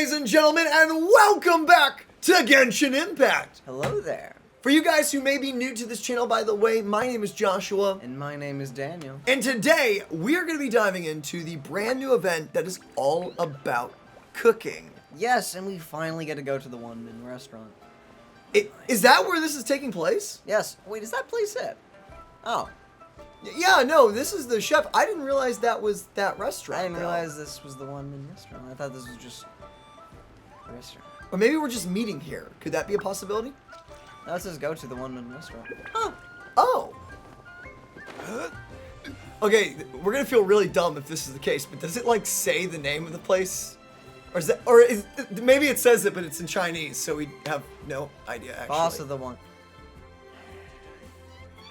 ladies and gentlemen, and welcome back to Genshin Impact! Hello there. For you guys who may be new to this channel, by the way, my name is Joshua. And my name is Daniel. And today, we're going to be diving into the brand new event that is all about cooking. Yes, and we finally get to go to the one-man restaurant. Is that where this is taking place? Yes. Wait, is that place it? Oh. Yeah, no, this is the chef. I didn't realize that was that restaurant. I didn't realize this was the one-man restaurant. I thought this was just a restaurant. Or maybe we're just meeting here. Could that be a possibility? Let's just go to the one-man restaurant. Oh. Okay, we're gonna feel really dumb if this is the case, but does it like say the name of the place? Maybe it says it, but it's in Chinese, so we have no idea actually. Boss of the one.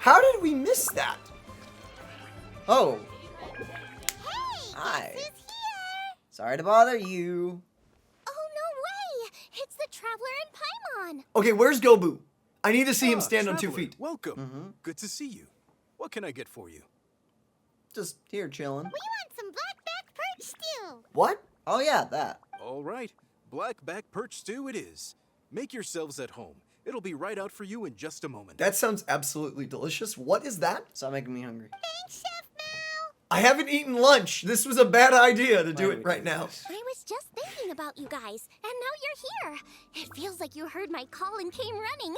How did we miss that? Oh. Hey, Hi. guess who's here? Sorry to bother you. Oh, no way! It's the Traveler in Paimon! Okay, where's Gobu? I need to see him stand on 2 Traveler, feet. Welcome. Good to see you. What can I get for you? Just here chilling. We want some blackback perch stew! What? Oh yeah, that. All right. Blackback perch stew it is. Make yourselves at home. It'll be right out for you in just a moment. That sounds absolutely delicious. What is that? Stop making me hungry. Thanks, Chef Mao! I haven't eaten lunch. This was a bad idea to do Why it would right you now. do this? I was just thinking about you guys, and now you're here! It feels like you heard my call and came running.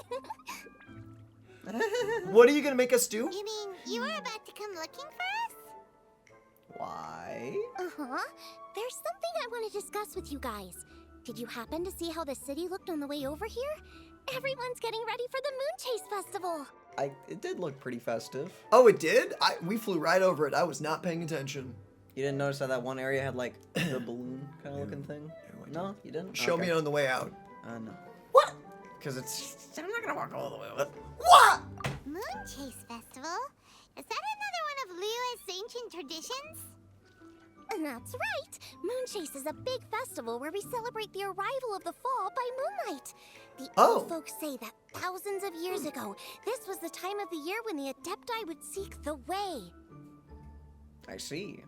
What are you gonna make us do? You mean you were about to come looking for us? Why? Uh-huh. There's something I want to discuss with you guys. Did you happen to see how the city looked on the way over here? Everyone's getting ready for the Moonchase Festival. It did look pretty festive. Oh, it did? We flew right over it. I was not paying attention. You didn't notice how that one area had like the balloon kind of looking thing? I No, you didn't? Show me on the way out. No. What? Because it's... I'm not gonna walk all the way with it. What? Moonchase Festival? Is that another one of Liyue's ancient traditions? That's right! Moonchase is a big festival where we celebrate the arrival of the fall by moonlight. The old folks say that thousands of years ago, this was the time of the year when the Adepti would seek the way. I see.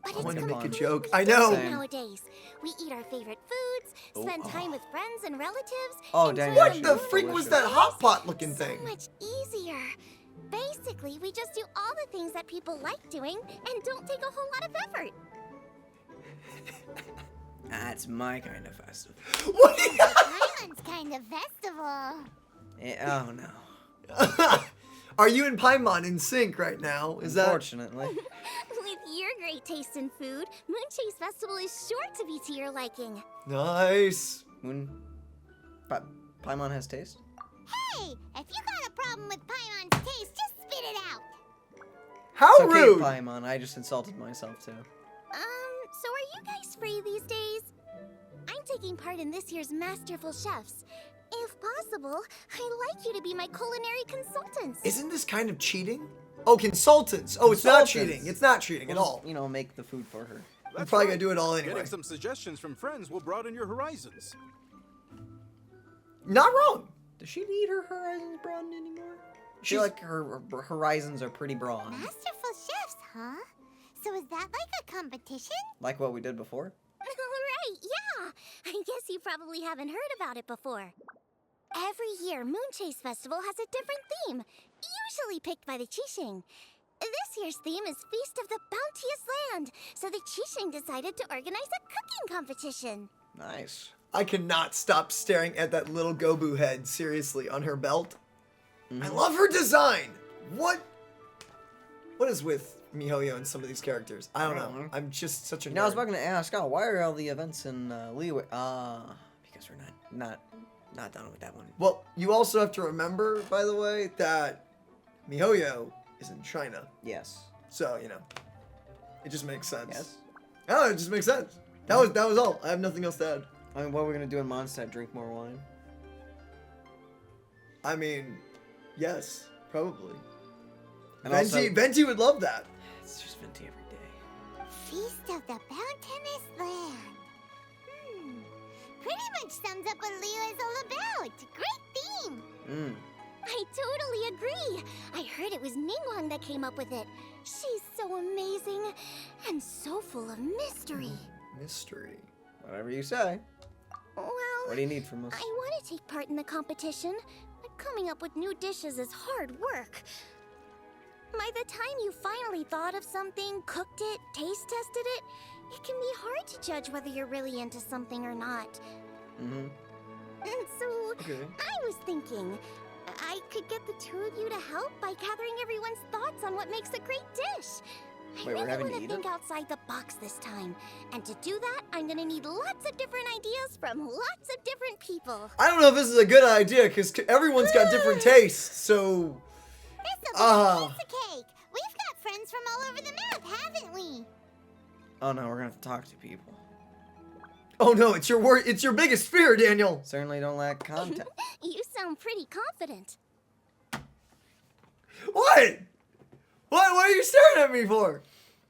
But I it's wanted to make a completely joke. I know. different Same. nowadays. We eat our favorite foods, spend time with friends and relatives. Oh, and dang, do What Delicious. the moon freak was Delicious. that hot pot looking so thing? much easier. Basically, we just do all the things that people like doing and don't take a whole lot of effort. That's my kind of festival. What? Paimon's kind of festival. Oh no. Are you and Paimon in sync right now? Is that? Unfortunately. With your great taste in food, Moonchase Festival is sure to be to your liking. Nice. Paimon has taste? Hey, if you got a problem with Paimon's taste, just spit it out. How It's okay, rude. Paimon. I just insulted myself too. So are you guys free these days? I'm taking part in this year's Masterful Chefs. If possible, I'd like you to be my culinary consultants. Isn't this kind of cheating? Oh, consultants. Oh, it's not Consultants. cheating. It's not cheating at all. You know, make the food for her. I'm probably gonna do it all anyway. Getting some suggestions from friends will broaden your horizons. Not wrong. Does she need her horizons broadened anymore? I feel like her horizons are pretty broad. Masterful Chefs, huh? So is that like a competition? Like what we did before? Right, yeah. I guess you probably haven't heard about it before. Every year, Moonchase Festival has a different theme, usually picked by the Qingce. This year's theme is Feast of the Bounteous Land, so the Qingce decided to organize a cooking competition. Nice. I cannot stop staring at that little Gobu head, seriously, on her belt. I love her design. What is with miHoYo and some of these characters? I don't know. I'm just such a nerd. Now I was about to ask, why are all the events in Liyue? Because we're not done with that one. Well, you also have to remember, by the way, that miHoYo is in China. Yes. So, you know, it just makes sense. Yes. Oh, it just makes sense. That was all. I have nothing else to add. I mean, what are we gonna do in Mondstadt? Drink more wine? I mean, yes, probably. And Venti would love that. It's just Venti every day. Feast of the Bounteous Land. Pretty much sums up what Liyue is all about. Great theme. I totally agree. I heard it was Ningguang that came up with it. She's so amazing and so full of mystery. Mystery. Whatever you say. Well, What do you need from us? I want to take part in the competition, but coming up with new dishes is hard work. By the time you finally thought of something, cooked it, taste tested it, it can be hard to judge whether you're really into something or not. Mm-hmm. So, Okay. I was thinking, I could get the two of you to help by gathering everyone's thoughts on what makes a great dish. I Wait, we're really having want to to eat think it? outside the box this time. And to do that, I'm gonna need lots of different ideas from lots of different people. I don't know if this is a good idea because everyone's got different tastes. So, This'll be a piece of cake. We've got friends from all over the map, haven't we? Oh no, we're gonna have to talk to people. oh no, it's your biggest fear, Daniel. Certainly don't lack content. You sound pretty confident. What? What are you staring at me for?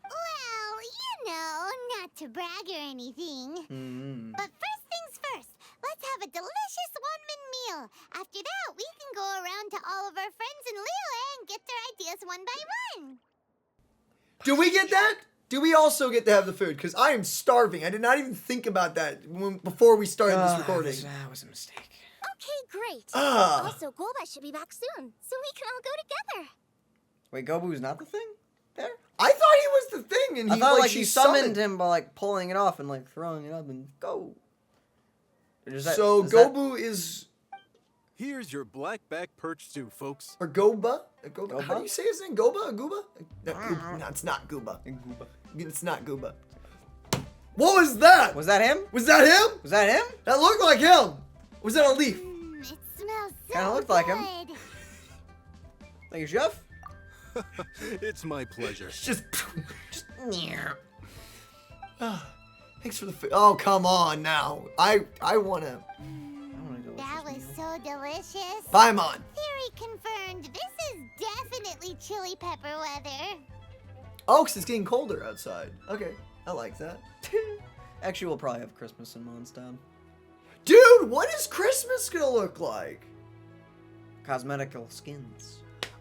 Well, you know, not to brag or anything. Mm-hmm. But first things first, let's have a delicious one-man meal. After that, we can go around to all of our friends in Liyue and get their ideas one by one. Do we get that? Do we also get to have the food? Because I am starving. I did not even think about that before we started this recording. That was a mistake. Okay, great. Ah. Also, Golba should be back soon, so we can all go together. Wait, Gobu's not the thing? There? I thought he was the thing, and I he thought like she you summoned him by like pulling it off and like throwing it up and go. Or is that- So is that- Gobu is Here's your black-back perch stew, folks. or Goba? Goba? How Goba? do you say his name? Goba? Gooba? No, it's not Gooba. Gooba. It's not Gooba. What was that? Was that him? Was that him? Was that him? That looked like him. Was that a leaf? It smells so Kinda looked like him. good. Thank you, chef. It's my pleasure. It's just. Thanks for the food. Oh, come on now. I wanna. I wanna go That was so delicious. Paimon. Theory confirmed. This is definitely chili pepper weather. Oh, 'cause it's getting colder outside. Okay, I like that. Actually, we'll probably have Christmas in Mondstadt. Dude, what is Christmas gonna look like? Cosmetical skins.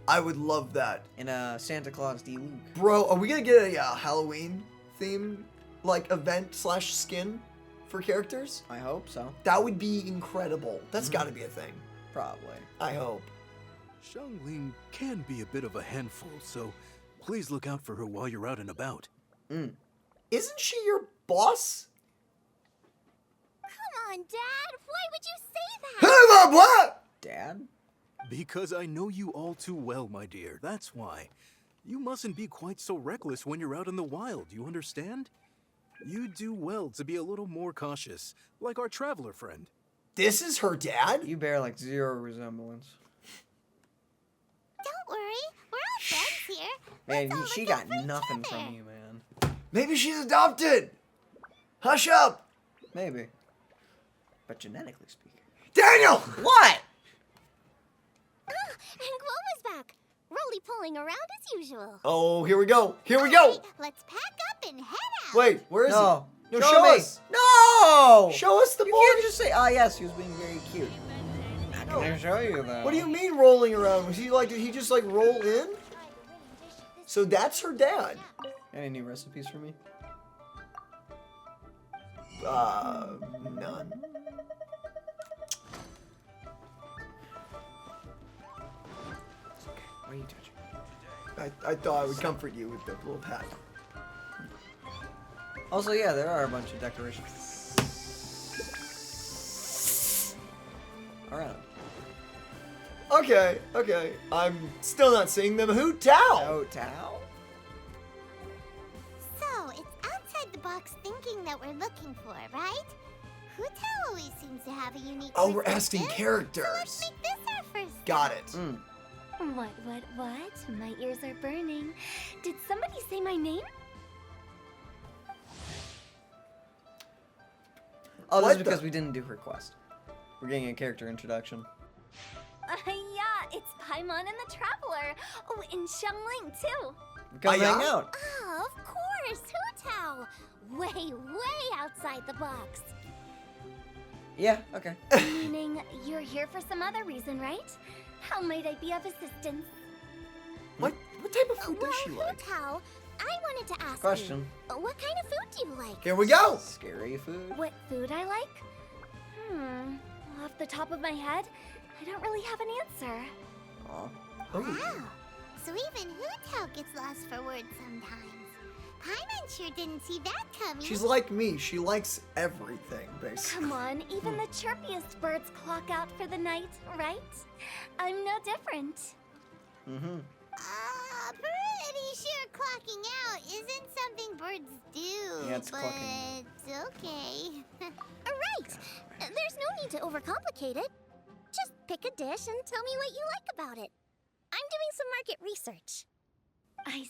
I would love that. In a Santa Claus D. Luke. Bro, are we gonna get a Halloween theme, like event / skin for characters? I hope so. That would be incredible. That's gotta be a thing. Probably. I hope. Xiangling can be a bit of a handful, so please look out for her while you're out and about. Isn't she your boss? Come on, Dad. Why would you say that? Hey, Mom, what? Dad? Because I know you all too well, my dear. That's why. You mustn't be quite so reckless when you're out in the wild, you understand? You do well to be a little more cautious, like our traveler friend. This is her dad? You bear like zero resemblance. Don't worry. We're all friends here. Man, Let's all she look got out for each nothing other. from you, man. Maybe she's adopted. Hush up. Maybe. But genetically speaking. Daniel! What? Ah, and Globa's back. Roly pulling around as usual. Oh, here we go. Here we go. Alright, let's pack up and head out. Wait, where is No. he? No, Show show me. us. No! Show us the You boy. can't just say, ah, yes, he was being very cute. Not gonna show you, though. What do you mean rolling around? Was he like, did he just like roll in? So that's her dad. Any new recipes for me? None. What are you touching? I thought I would comfort you with the little pat. Also, yeah, there are a bunch of decorations. Around. Okay, okay. I'm still not seeing them. Who Tao? Oh, Tao? So, it's outside the box thinking that we're looking for, right? Hu Tao always seems to have a unique Oh, we're asking perspective, characters. So let's make this our first Got it. Mm. What? My ears are burning. Did somebody say my name? Oh, this What is because the- we didn't do her quest. We're getting a character introduction. Yeah, it's Paimon and the Traveler. Oh, and Xiangling too. Come yeah? hang out. Oh, of course, Hu Tao. Way outside the box. Yeah, okay. Meaning you're here for some other reason, right? How might I be of assistance? What type of food Well, does she Hu like? Tao, I wanted to ask Question. you, what kind of food do you like? Here we go. Scary food? What food I like? Off the top of my head, I don't really have an answer. Aw. Wow. So even Hu gets lost for words sometimes. Paimon sure didn't see that coming. She's like me. She likes everything, basically. Come on, even the chirpiest birds clock out for the night, right? I'm no different. Mm-hmm. Pretty sure clocking out isn't something birds do. Yeah, it's but clocking. okay. Right. There's no need to overcomplicate it. Just pick a dish and tell me what you like about it. I'm doing some market research. I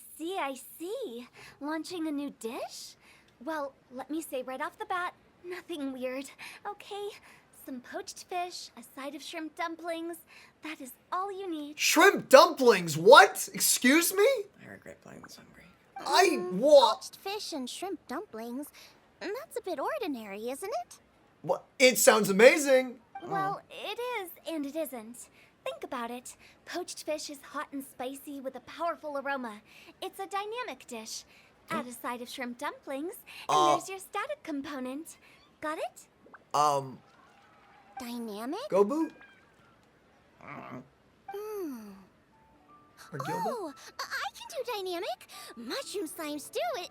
see. Launching a new dish? Well, let me say right off the bat, nothing weird, okay? Some poached fish, a side of shrimp dumplings. That is all you need. Shrimp dumplings? What? Excuse me? I regret playing this hungry. I want. Poached fish and shrimp dumplings. That's a bit ordinary, isn't it? What? It sounds amazing. Well, it is and it isn't. Think about it. Poached fish is hot and spicy with a powerful aroma. It's a dynamic dish. Add a side of shrimp dumplings, and there's your static component. Got it? Dynamic? Gobu? Or Gilba? Oh, I can do dynamic. Mushroom slime stew it.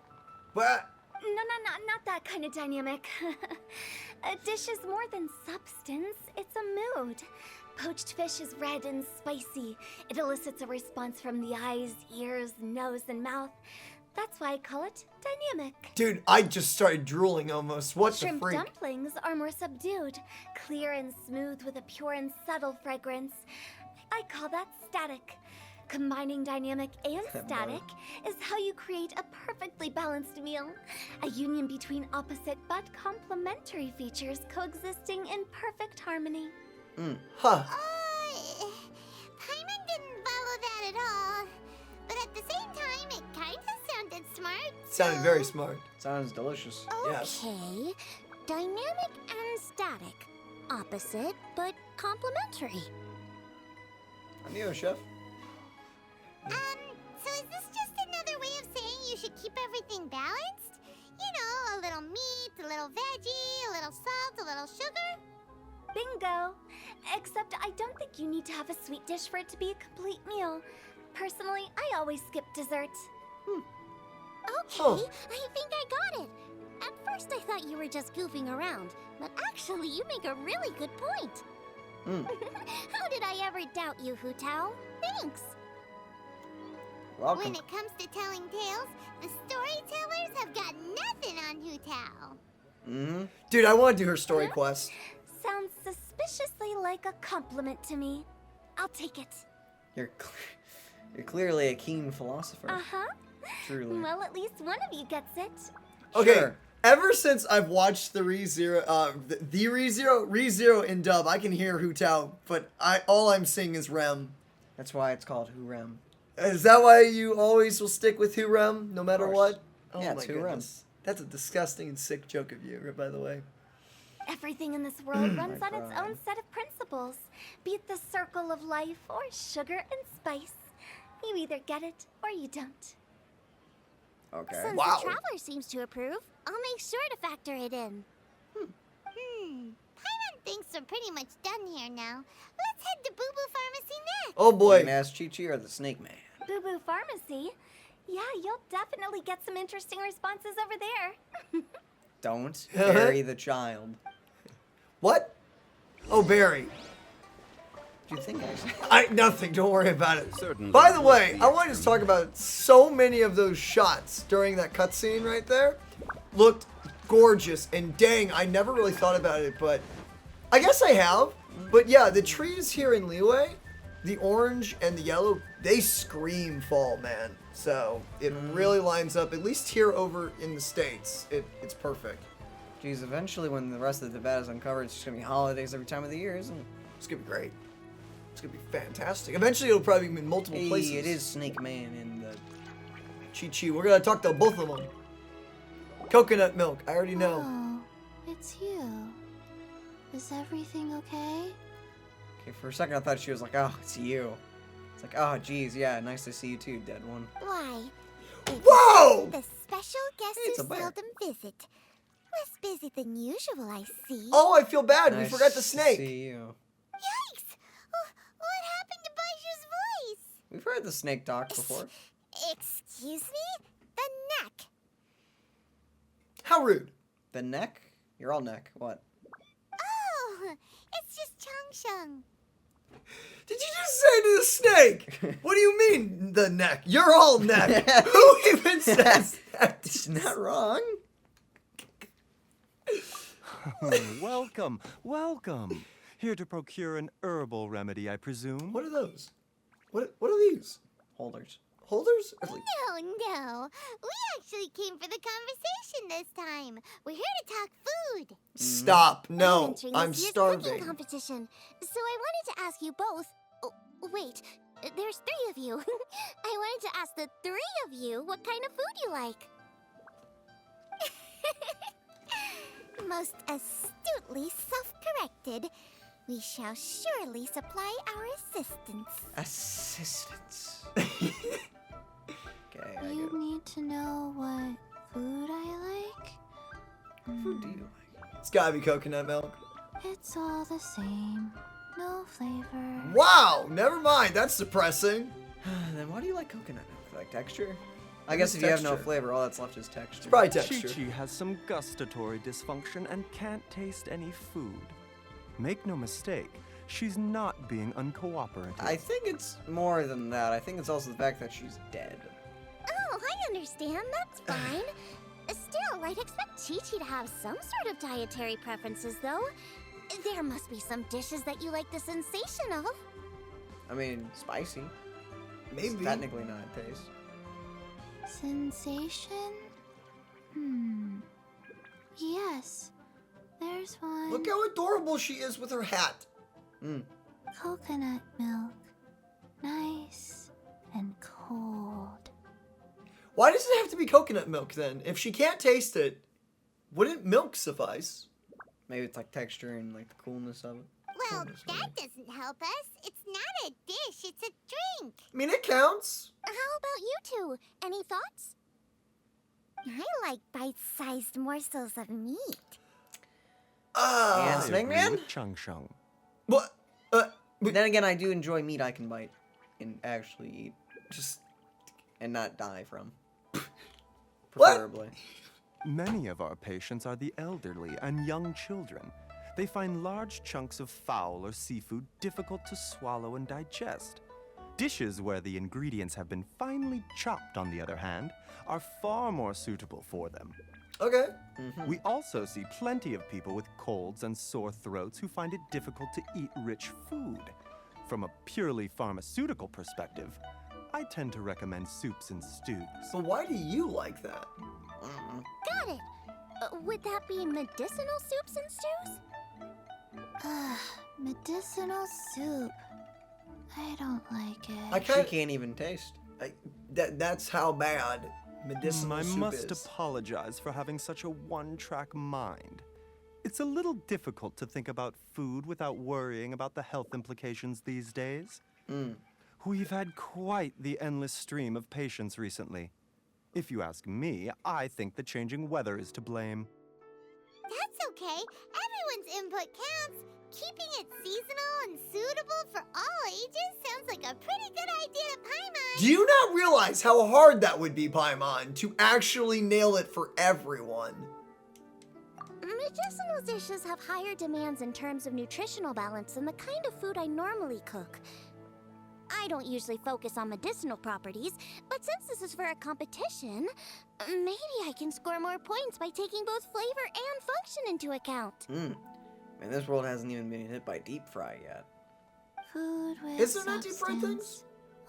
What? No, not that kind of dynamic. A dish is more than substance, it's a mood. Poached fish is red and spicy. It elicits a response from the eyes, ears, nose, and mouth. That's why I call it dynamic. Dude, I just started drooling almost. What the Shrimp freak? dumplings are more subdued, clear and smooth with a pure and subtle fragrance. I call that static. Combining dynamic and static is how you create a perfectly balanced meal. A union between opposite but complementary features coexisting in perfect harmony. Huh. Paimon didn't follow that at all. But at the same time, it kind of sounded smart. Sounded very smart. Sounds delicious. Yes. Okay. Dynamic and static. Opposite, but complementary. I'm you, chef. So is this just another way of saying you should keep everything balanced? You know, a little meat, a little veggie, a little salt, a little sugar? Bingo! Except I don't think you need to have a sweet dish for it to be a complete meal. Personally, I always skip dessert. Okay, Oh. I think I got it. At first I thought you were just goofing around, but actually you make a really good point. How did I ever doubt you, Hu Tao? Thanks. Welcome. When it comes to telling tales, the storytellers have got nothing on Hu Tao. Mm-hmm. Dude, I want to do her story quest. Sounds suspiciously like a compliment to me. I'll take it. You're clearly a keen philosopher. Uh-huh. Truly. Well, at least one of you gets it. Okay, Sure. ever since I've watched the ReZero in dub, I can hear Hu Tao, but all I'm seeing is Rem. That's why it's called Hurem. Is that why you always will stick with Hu Rem, no matter course. what? Oh Yeah, my it's Hu Rem. goodness. That's a disgusting and sick joke of you, by the way. Everything in this world runs My on its God. own set of principles. Be it the circle of life or sugar and spice. You either get it or you don't. Okay. Since Wow. the traveler seems to approve, I'll make sure to factor it in. Paimon thinks we're pretty much done here now. Let's head to Boo Boo Pharmacy next. Oh You boy. can ask Qingce or the Snake Man. Boo Boo Pharmacy? Yeah, you'll definitely get some interesting responses over there. Don't bury the child. What? Oh, Barry. What do you think I said? Nothing. Don't worry about it. Certainly. By the way, I wanted to talk about so many of those shots during that cutscene right there. Looked gorgeous, and dang, I never really thought about it, but I guess I have. But yeah, the trees here in Liyue, the orange and the yellow, they scream fall, man. So it really lines up, at least here over in the States. It's perfect. Geez, eventually when the rest of the bed is uncovered, it's just gonna be holidays every time of the year, isn't it? It's gonna be great. It's gonna be fantastic. Eventually, it'll probably be in multiple Hey, places. it is Snake Man in the... Chi-Chi. We're gonna talk to both of them. Coconut milk. I already know. Oh, it's you. Is everything okay? Okay, for a second I thought she was like, oh, it's you. It's like, oh, geez, yeah, nice to see you too, dead one. Why? Whoa! The special guest It's a who bear. seldom visit. Less busy than usual, I see. Oh, I feel bad. We Nice forgot the to snake. See you. Yikes! What happened to Baishu's voice? We've heard the snake talk before. Excuse me? The neck. How rude. The neck? You're all neck. What? Oh, it's just Changsheng. Did you just say to the snake? What do you mean, the neck? You're all neck. Who even says that? It's not wrong. Welcome, welcome. Here to procure an herbal remedy, I presume. What are those? What are these? Holders. Holders? Or like- No. We actually came for the conversation this time. We're here to talk food. Stop. No, entering I'm this year's starving. cooking competition. So I wanted to ask you both. Oh, wait, there's 3 of you. I wanted to ask the 3 of you what kind of food you like. Most astutely self-corrected. We shall surely supply our assistance. Assistance. Okay, I You get it. need to know what food I like? What food do you like? It's gotta be coconut milk. It's all the same. No flavor. Wow, never mind. That's depressing. Then why do you like coconut milk? Like texture? I It guess is if you have no texture. flavor, all that's left is texture. It's probably texture. Qingce has some gustatory dysfunction and can't taste any food. Make no mistake, she's not being uncooperative. I think it's more than that. I think it's also the fact that she's dead. Oh, I understand. That's fine. Still, I'd expect Qingce to have some sort of dietary preferences, though. There must be some dishes that you like the sensation of. I mean, spicy. Maybe. It's technically not a taste. Sensation? Yes. There's one. Look how adorable she is with her hat. Coconut milk. Nice and cold. Why does it have to be coconut milk then? If she can't taste it, wouldn't milk suffice? Maybe it's like texture and like the coolness of it. Well, Coolness, that doesn't help us. It's not a dish, it's a drink. I mean, it counts. How about you two? Any thoughts? I like bite-sized morsels of meat. Yeah, I Snake agree Man? with Changsheng. What? But then again, I do enjoy meat I can bite and actually eat Just and not die from. What? Preferably. Many of our patients are the elderly and young children. They find large chunks of fowl or seafood difficult to swallow and digest. Dishes where the ingredients have been finely chopped, on the other hand, are far more suitable for them. okay. We also see plenty of people with colds and sore throats who find it difficult to eat rich food. From a purely pharmaceutical perspective, I tend to recommend soups and stews. But why do you like that? Got it. Would that be medicinal soups and stews? Medicinal soup. I don't like it. I She kind can't even taste. that's how bad medicinal I soup must is. apologize for having such a one-track mind. It's a little difficult to think about food without worrying about the health implications these days. We've had quite the endless stream of patients recently. If you ask me, I think the changing weather is to blame. That's okay. Everyone's input counts. Keeping it seasonal and suitable for all ages sounds like a pretty good idea to Paimon. Do you not realize how hard that would be, Paimon, to actually nail it for everyone? Medicinal dishes have higher demands in terms of nutritional balance than the kind of food I normally cook. I don't usually focus on medicinal properties, but since this is for a competition, maybe I can score more points by taking both flavor and function into account. Man, this world hasn't even been hit by deep fry yet. Food with Is there not deep fried things?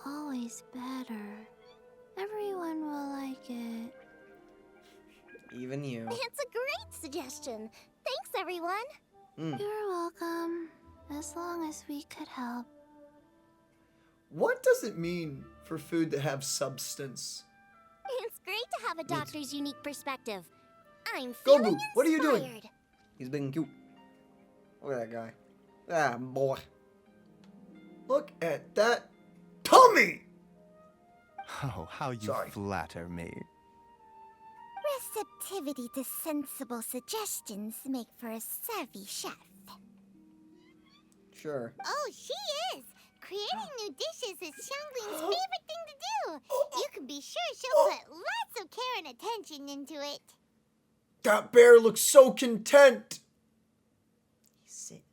always better. Everyone will like it. Even you. It's a great suggestion. Thanks, everyone. You're welcome. As long as we could help. What does it mean for food to have substance? It's great to have a doctor's unique perspective. I'm Gobu, feeling what are you doing? inspired. He's being cute. Look at that guy. Ah, boy. Look at that tummy! Oh, how you Sorry. flatter me. Receptivity to sensible suggestions make for a savvy chef. Sure. Oh, she is! Creating new dishes is Xiangling's favorite thing to do. You can be sure she'll put lots of care and attention into it. That bear looks so content. He's sitting.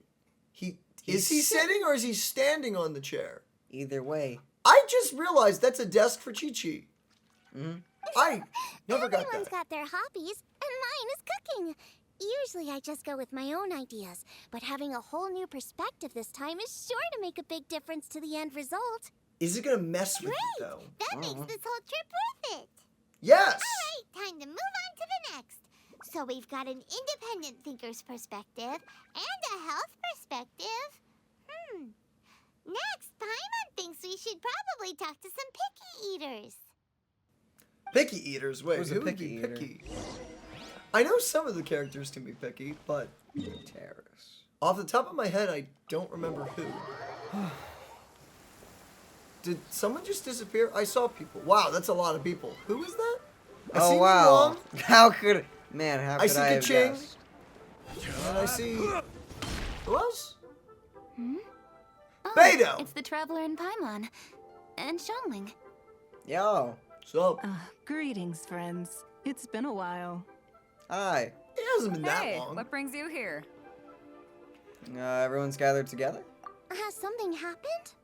Is he sitting or is he standing on the chair? Either way. I just realized that's a desk for Qingce. I never got Everyone's that. got their hobbies, and mine is cooking. Usually I just go with my own ideas, but having a whole new perspective this time is sure to make a big difference to the end result. Is it gonna mess with Great! you though? That makes this whole trip worth it. Yes. Alright, time to move on to the next. So we've got an independent thinker's perspective and a health perspective. Next, Paimon thinks we should probably talk to some picky eaters. Picky eaters. Wait, Who's a who would picky be eater? picky? I know some of the characters can be picky, but Terrace. off the top of my head, I don't remember who. Did someone just disappear? I saw people. Wow, that's a lot of people. Who is that? I see wow. Wong, How could man, how could I see I have Qingce. guessed? and I see who else? Oh, Beidou. it's the Traveler in Paimon. And Xiangling. Yo. So Greetings, friends. It's been a while. Hi. it hasn't been that Hey, long. what brings you here? Everyone's gathered together? Has something happened?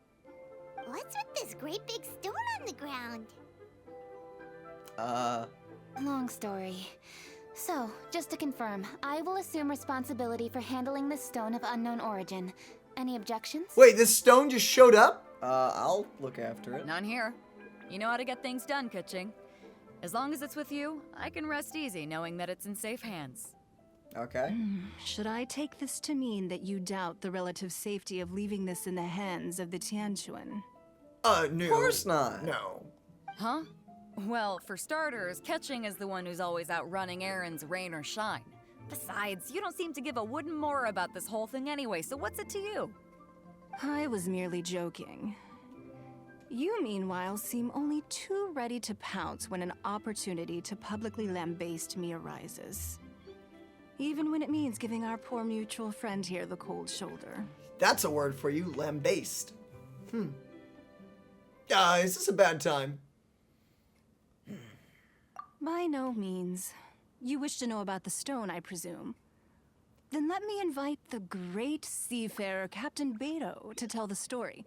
What's with this great big stone on the ground? Long story. So, just to confirm, I will assume responsibility for handling this stone of unknown origin. Any objections? Wait, this stone just showed up? I'll look after it. None here. You know how to get things done, Qingce. As long as it's with you, I can rest easy knowing that it's in safe hands. Okay. Should I take this to mean that you doubt the relative safety of leaving this in the hands of the Tianquan? No. Of course not. No. Huh? Well, for starters, Qingce is the one who's always out running errands, rain or shine. Besides, you don't seem to give a wooden more about this whole thing anyway, so what's it to you? I was merely joking. You, meanwhile, seem only too ready to pounce when an opportunity to publicly lambaste me arises. Even when it means giving our poor mutual friend here the cold shoulder. That's a word for you, lambaste. Is this a bad time? By no means. You wish to know about the stone, I presume. Then let me invite the great seafarer Captain Beidou to tell the story,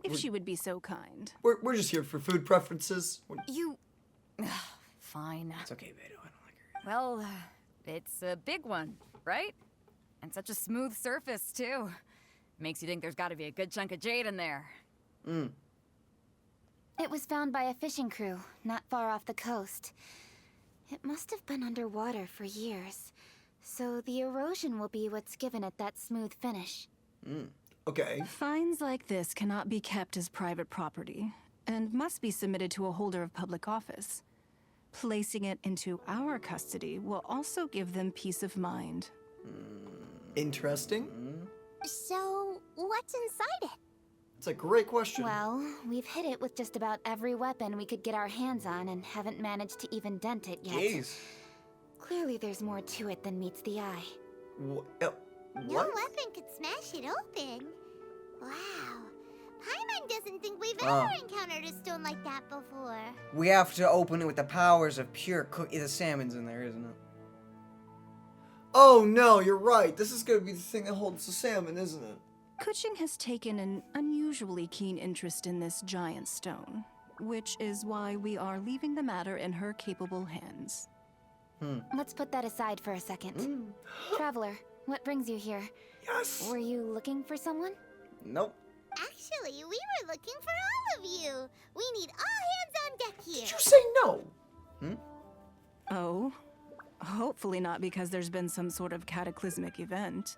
if she would be so kind. We're just here for food preferences. You... Fine. It's okay, Beidou. I don't like her. Well, it's a big one, right? And such a smooth surface, too. Makes you think there's gotta be a good chunk of jade in there. It was found by a fishing crew, not far off the coast. It must have been underwater for years, so the erosion will be what's given it that smooth finish. Okay. Finds like this cannot be kept as private property, and must be submitted to a holder of public office. Placing it into our custody will also give them peace of mind. Interesting. So, what's inside it? It's a great question. Well, we've hit it with just about every weapon we could get our hands on and haven't managed to even dent it yet. Jeez. Clearly there's more to it than meets the eye. No What? weapon could smash it open. Wow. Paimon doesn't think we've ever encountered a stone like that before. We have to open it with the powers of pure cook. The salmon's in there, isn't it? Oh no, you're right. This is gonna be the thing that holds the salmon, isn't it? Qingce has taken an unusually keen interest in this giant stone, which is why we are leaving the matter in her capable hands. Let's put that aside for a second. Traveler, what brings you here? Yes. Were you looking for someone? Nope. Actually, we were looking for all of you. We need all hands on deck here. Did you say no? Oh? Hopefully not because there's been some sort of cataclysmic event.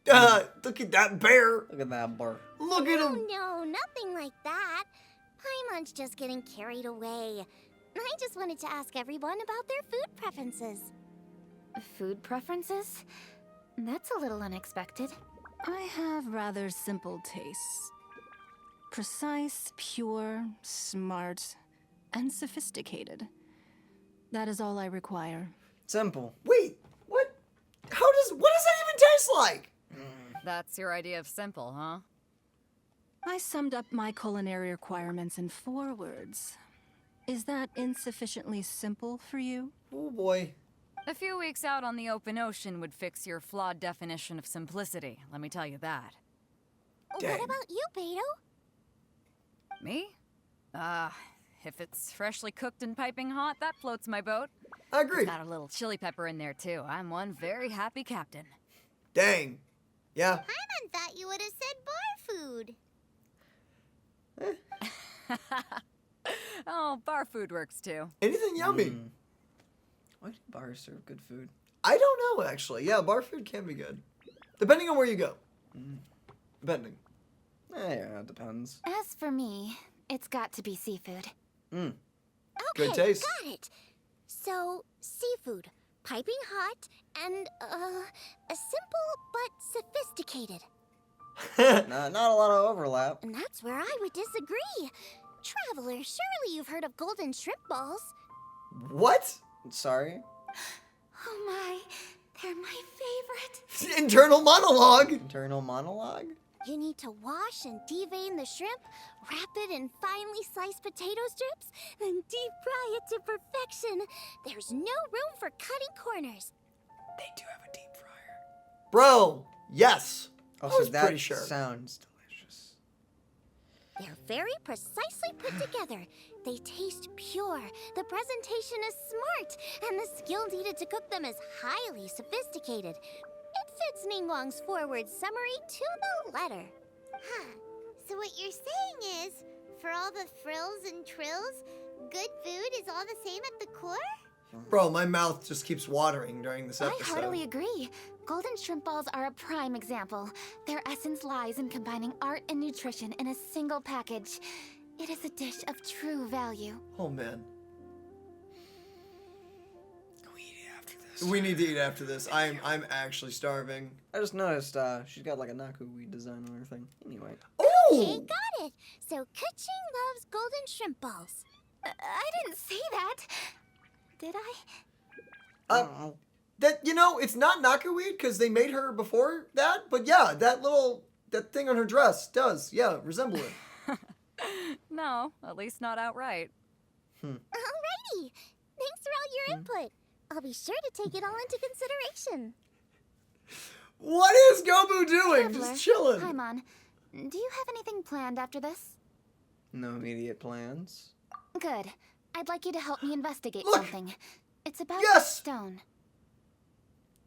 Look at that bear. Look at that bar. Look at Oh him. no, nothing like that. Paimon's just getting carried away. I just wanted to ask everyone about their food preferences. Food preferences? That's a little unexpected. I have rather simple tastes. Precise, pure, smart, and sophisticated. That is all I require. Simple. Wait, what? What does that even taste like? That's your idea of simple, huh? I summed up my culinary requirements in 4 words. Is that insufficiently simple for you? Oh boy. A few weeks out on the open ocean would fix your flawed definition of simplicity, let me tell you that. Dang. What about you, Beto? Me? If it's freshly cooked and piping hot, that floats my boat. I agree. Got a little chili pepper in there, too. I'm one very happy captain. Dang. Yeah. Paimon thought you would have said bar food. Oh, bar food works, too. Anything yummy. Why do bars serve good food? I don't know, actually. Yeah, bar food can be good. Depending on where you go. Depending. Yeah, it depends. As for me, it's got to be seafood. Mm. Good Okay, taste. got it. So, seafood, piping hot, and, a simple but sophisticated. Not a lot of overlap. And that's where I would disagree. Traveler, surely you've heard of golden shrimp balls. What? Sorry. Oh my, they're my favorite. Internal monologue. Internal monologue? You need to wash and devein the shrimp, wrap it in finely sliced potato strips, then deep fry it to perfection. There's no room for cutting corners. They do have a deep fryer. Bro, yes. I Also, was that pretty sure. sounds delicious. They're very precisely put together. They taste pure, the presentation is smart, and the skill needed to cook them is highly sophisticated. It fits Ningguang's forward summary to the letter. Huh. So what you're saying is, for all the frills and trills, good food is all the same at the core? Bro, my mouth just keeps watering during this I episode. heartily agree. Golden shrimp balls are a prime example. Their essence lies in combining art and nutrition in a single package. It is a dish of true value. Oh, man. We need to eat after this. I'm actually starving. I just noticed she's got like a Nakuwi design on her thing. Anyway. Okay, Oh! got it. So Qingce loves golden shrimp balls. I didn't say that. Did I? That, it's not Nakuweed because they made her before that, but yeah, that thing on her dress does, resemble it. No, at least not outright. Alrighty. Thanks for all your input. I'll be sure to take it all into consideration. What is Gobu doing? Traveler, Just chilling. Paimon, do you have anything planned after this? No immediate plans. Good. I'd like you to help me investigate Look! something. It's about Yes! the stone.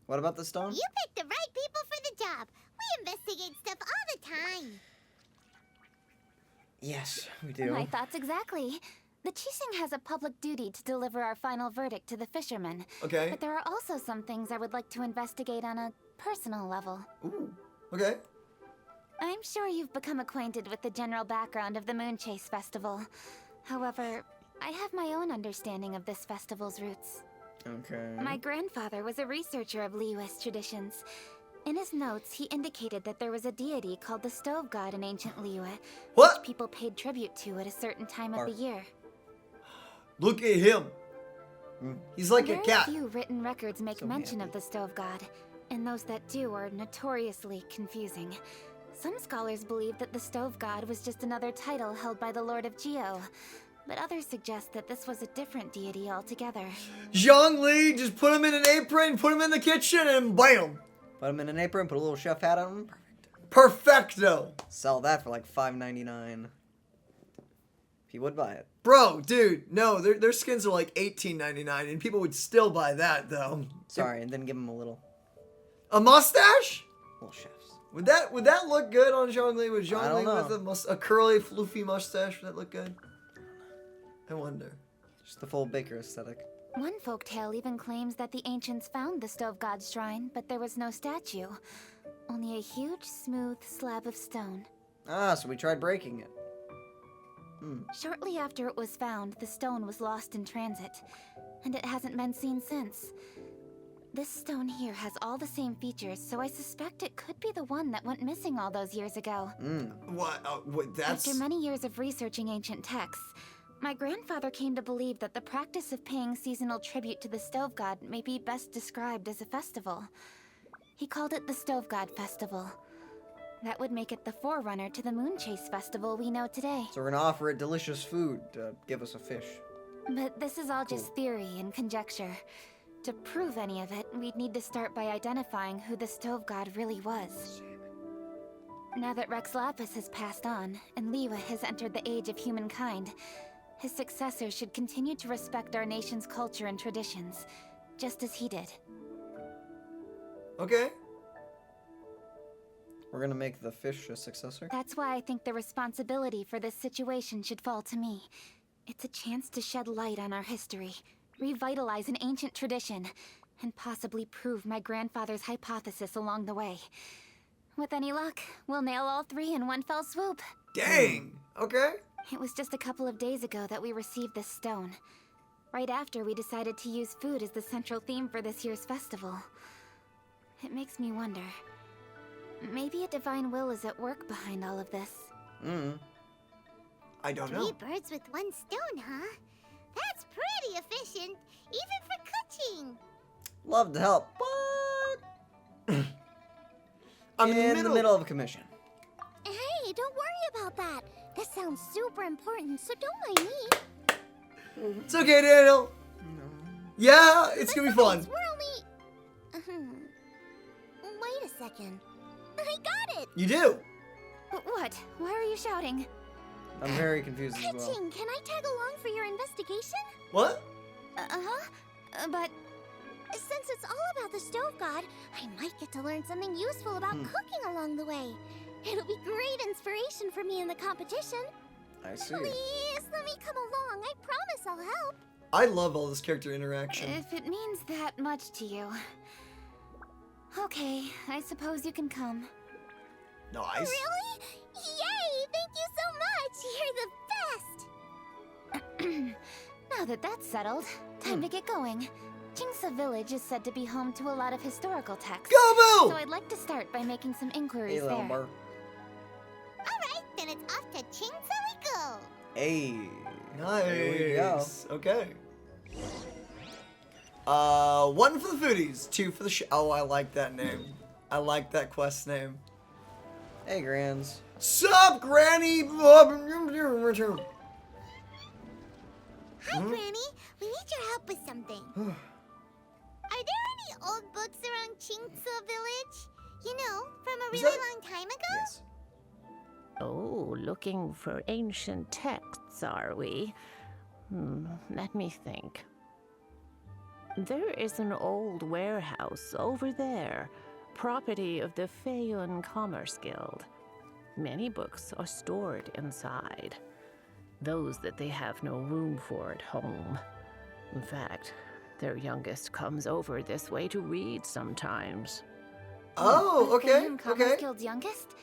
What about the stone? You picked the right people for the job. We investigate stuff all the time. Yes, we do. My thoughts exactly. The Qingce has a public duty to deliver our final verdict to the fishermen. Okay. But there are also some things I would like to investigate on a personal level. Ooh. Okay. I'm sure you've become acquainted with the general background of the Moonchase Festival. However, I have my own understanding of this festival's roots. Okay. My grandfather was a researcher of Liyue's traditions. In his notes, he indicated that there was a deity called the Stove God in ancient Liyue, What? which people paid tribute to at a certain time of the year. Look at him. He's like a Very cat. few written records make So mention happy. of the Stove God, and those that do are notoriously confusing. Some scholars believe that the Stove God was just another title held by the Lord of Geo, but others suggest that this was a different deity altogether. Zhongli, just put him in an apron, put him in the kitchen, and bam! Put him in an apron, put a little chef hat on him. Perfecto. Sell that for like $5.99. If you would buy it. Bro, dude, no, their skins are like $18.99, and people would still buy that, though. Sorry, and then give him a little mustache? chefs. Would that look good on Zhongli? Would I don't Zhongli know. with a curly, floofy mustache, would that look good? I wonder. Just the full baker aesthetic. One folktale even claims that the ancients found the Stove God's shrine, but there was no statue. Only a huge, smooth slab of stone. Ah, so we tried breaking it. Shortly after it was found, the stone was lost in transit, and it hasn't been seen since. This stone here has all the same features, so I suspect it could be the one that went missing all those years ago. What? That's... After many years of researching ancient texts, My grandfather came to believe that the practice of paying seasonal tribute to the Stove God may be best described as a festival. He called it the Stove God Festival. That would make it the forerunner to the Moonchase Festival we know today. So we're gonna offer it delicious food to give us a fish. But this is all just theory and conjecture. To prove any of it, we'd need to start by identifying who the Stove God really was. Now that Rex Lapis has passed on, and Liyue has entered the age of humankind, his successors should continue to respect our nation's culture and traditions, just as he did. Okay. We're gonna make the fish a successor? That's why I think the responsibility for this situation should fall to me. It's a chance to shed light on our history, revitalize an ancient tradition, and possibly prove my grandfather's hypothesis along the way. With any luck, we'll nail all three in one fell swoop. Dang. Okay. It was just a couple of days ago that we received this stone. Right after we decided to use food as the central theme for this year's festival. It makes me wonder. Maybe a divine will is at work behind all of this. I don't know. 3 birds with 1 stone, huh? That's pretty efficient, even for cooking. Love to help, but I'm in the middle of a commission. Hey, don't worry about that. This sounds super important, so don't mind me. It's okay, Daniel. Yeah, it's gonna be fun. We're only... Wait a second. I got it! You do. What? Why are you shouting? I'm very confused as well. Ketching, can I tag along for your investigation? What? But... Since it's all about the Stove God, I might get to learn something useful about cooking along the way. It'll be great inspiration for me in the competition. I see. Please, let me come along. I promise I'll help. I love all this character interaction. if it means that much to you... Okay, I suppose you can come. Nice. Really? Yay! Thank you so much. You're the best. Now that that's settled, time to get going. Qingce village is said to be home to a lot of historical texts. Go, So Boo! I'd like to start by making some inquiries Hey, little there. bird. All right, then it's off to Qingce we go. Hey. Nice. There we go. Okay. 1 for the Foodies, 2 for the Oh, I like that name. I like that quest name. Hey, Grands. Sup, Granny? Hi, Granny. We need your help with something. Are there any old books around Qingce village? You know, from a Is really that- long time ago? Yes. Oh, looking for ancient texts, are we? Let me think. There is an old warehouse over there, property of the Feiyun Commerce Guild. Many books are stored inside, those that they have no room for at home. In fact, their youngest comes over this way to read sometimes. Oh, The okay, Feiyun Commerce okay. Guild's youngest?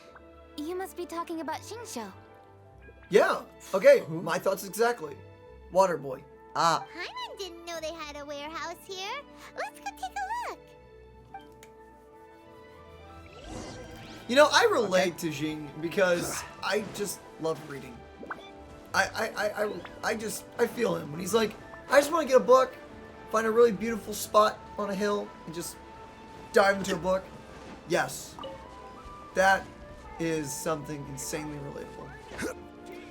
You must be talking about Qingce. Yeah, okay. My thoughts exactly. Waterboy. Ah, Paimon didn't know they had a warehouse here. Let's go take a look. you know, I relate to Jing because I just love reading. I feel him when he's like, I just want to get a book, find a really beautiful spot on a hill, and just dive into a book. Yes, that is something insanely relatable.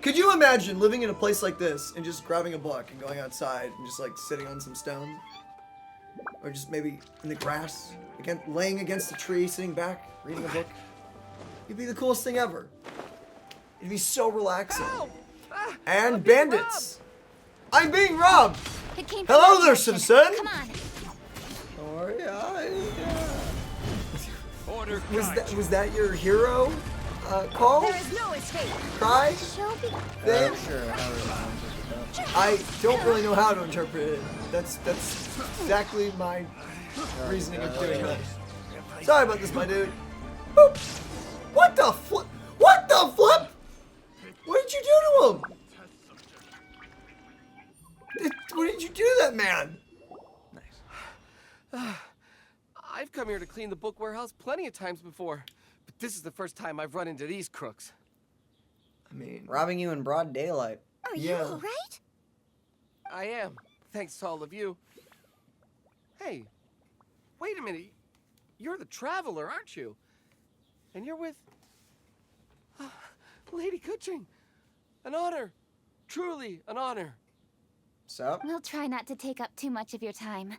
Could you imagine living in a place like this and just grabbing a book and going outside and just like sitting on some stone? Or just maybe in the grass, again, laying against a tree, sitting back, reading a book? It'd be the coolest thing ever. It'd be so relaxing. And bandits! I'm being robbed! It came from Hello that there, direction. citizen! Come on. Oh, yeah. Order Was that your hero call? There is no escape. Cry? Shelby, Thing? Sure. I don't really know how to interpret it. That's exactly my reasoning of doing that. Sorry about this, my dude. Boop. What the flip? What the flip? What did you do to him? What did you do to that man? I've come here to clean the book warehouse plenty of times before, but this is the first time I've run into these crooks. I mean, Robbing you in broad daylight. are Yeah. you all right? I am. Thanks to all of you. Hey, wait a minute. You're the traveler, aren't you? And you're with... Lady Qingce. An honor. Truly an honor. Sup? We'll try not to take up too much of your time.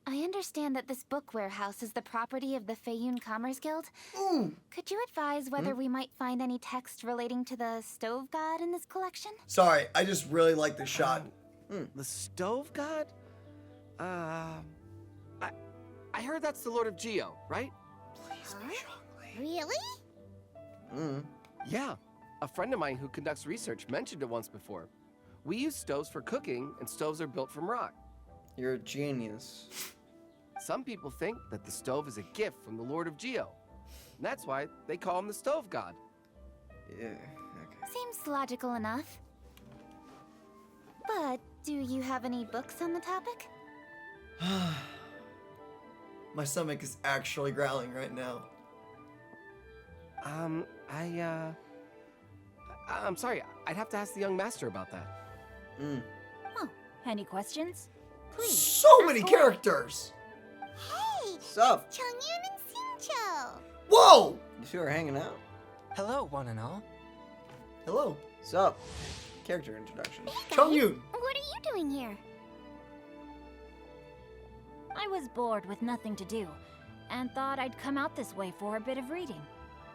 I understand that this book warehouse is the property of the Feiyun Commerce Guild. Ooh. Could you advise whether we might find any text relating to the stove god in this collection? Sorry, I just really like the shot. The stove god? I heard that's the Lord of Geo, right? Really? Yeah. A friend of mine who conducts research mentioned it once before. We use stoves for cooking, and stoves are built from rock. You're a genius. Some people think that the stove is a gift from the Lord of Geo. And that's why they call him the stove god. Yeah, okay. Seems logical enough. But do you have any books on the topic? My stomach is actually growling right now. I'm sorry. I'd have to ask the young master about that. Oh, any questions? Please. So many characters! Hey! Sup? Chongyun and Xingqiu! Whoa! You two are hanging out. Hello, one and all. Hello. Sup? Character introduction. Chongyun! What are you doing here? I was bored with nothing to do, and thought I'd come out this way for a bit of reading.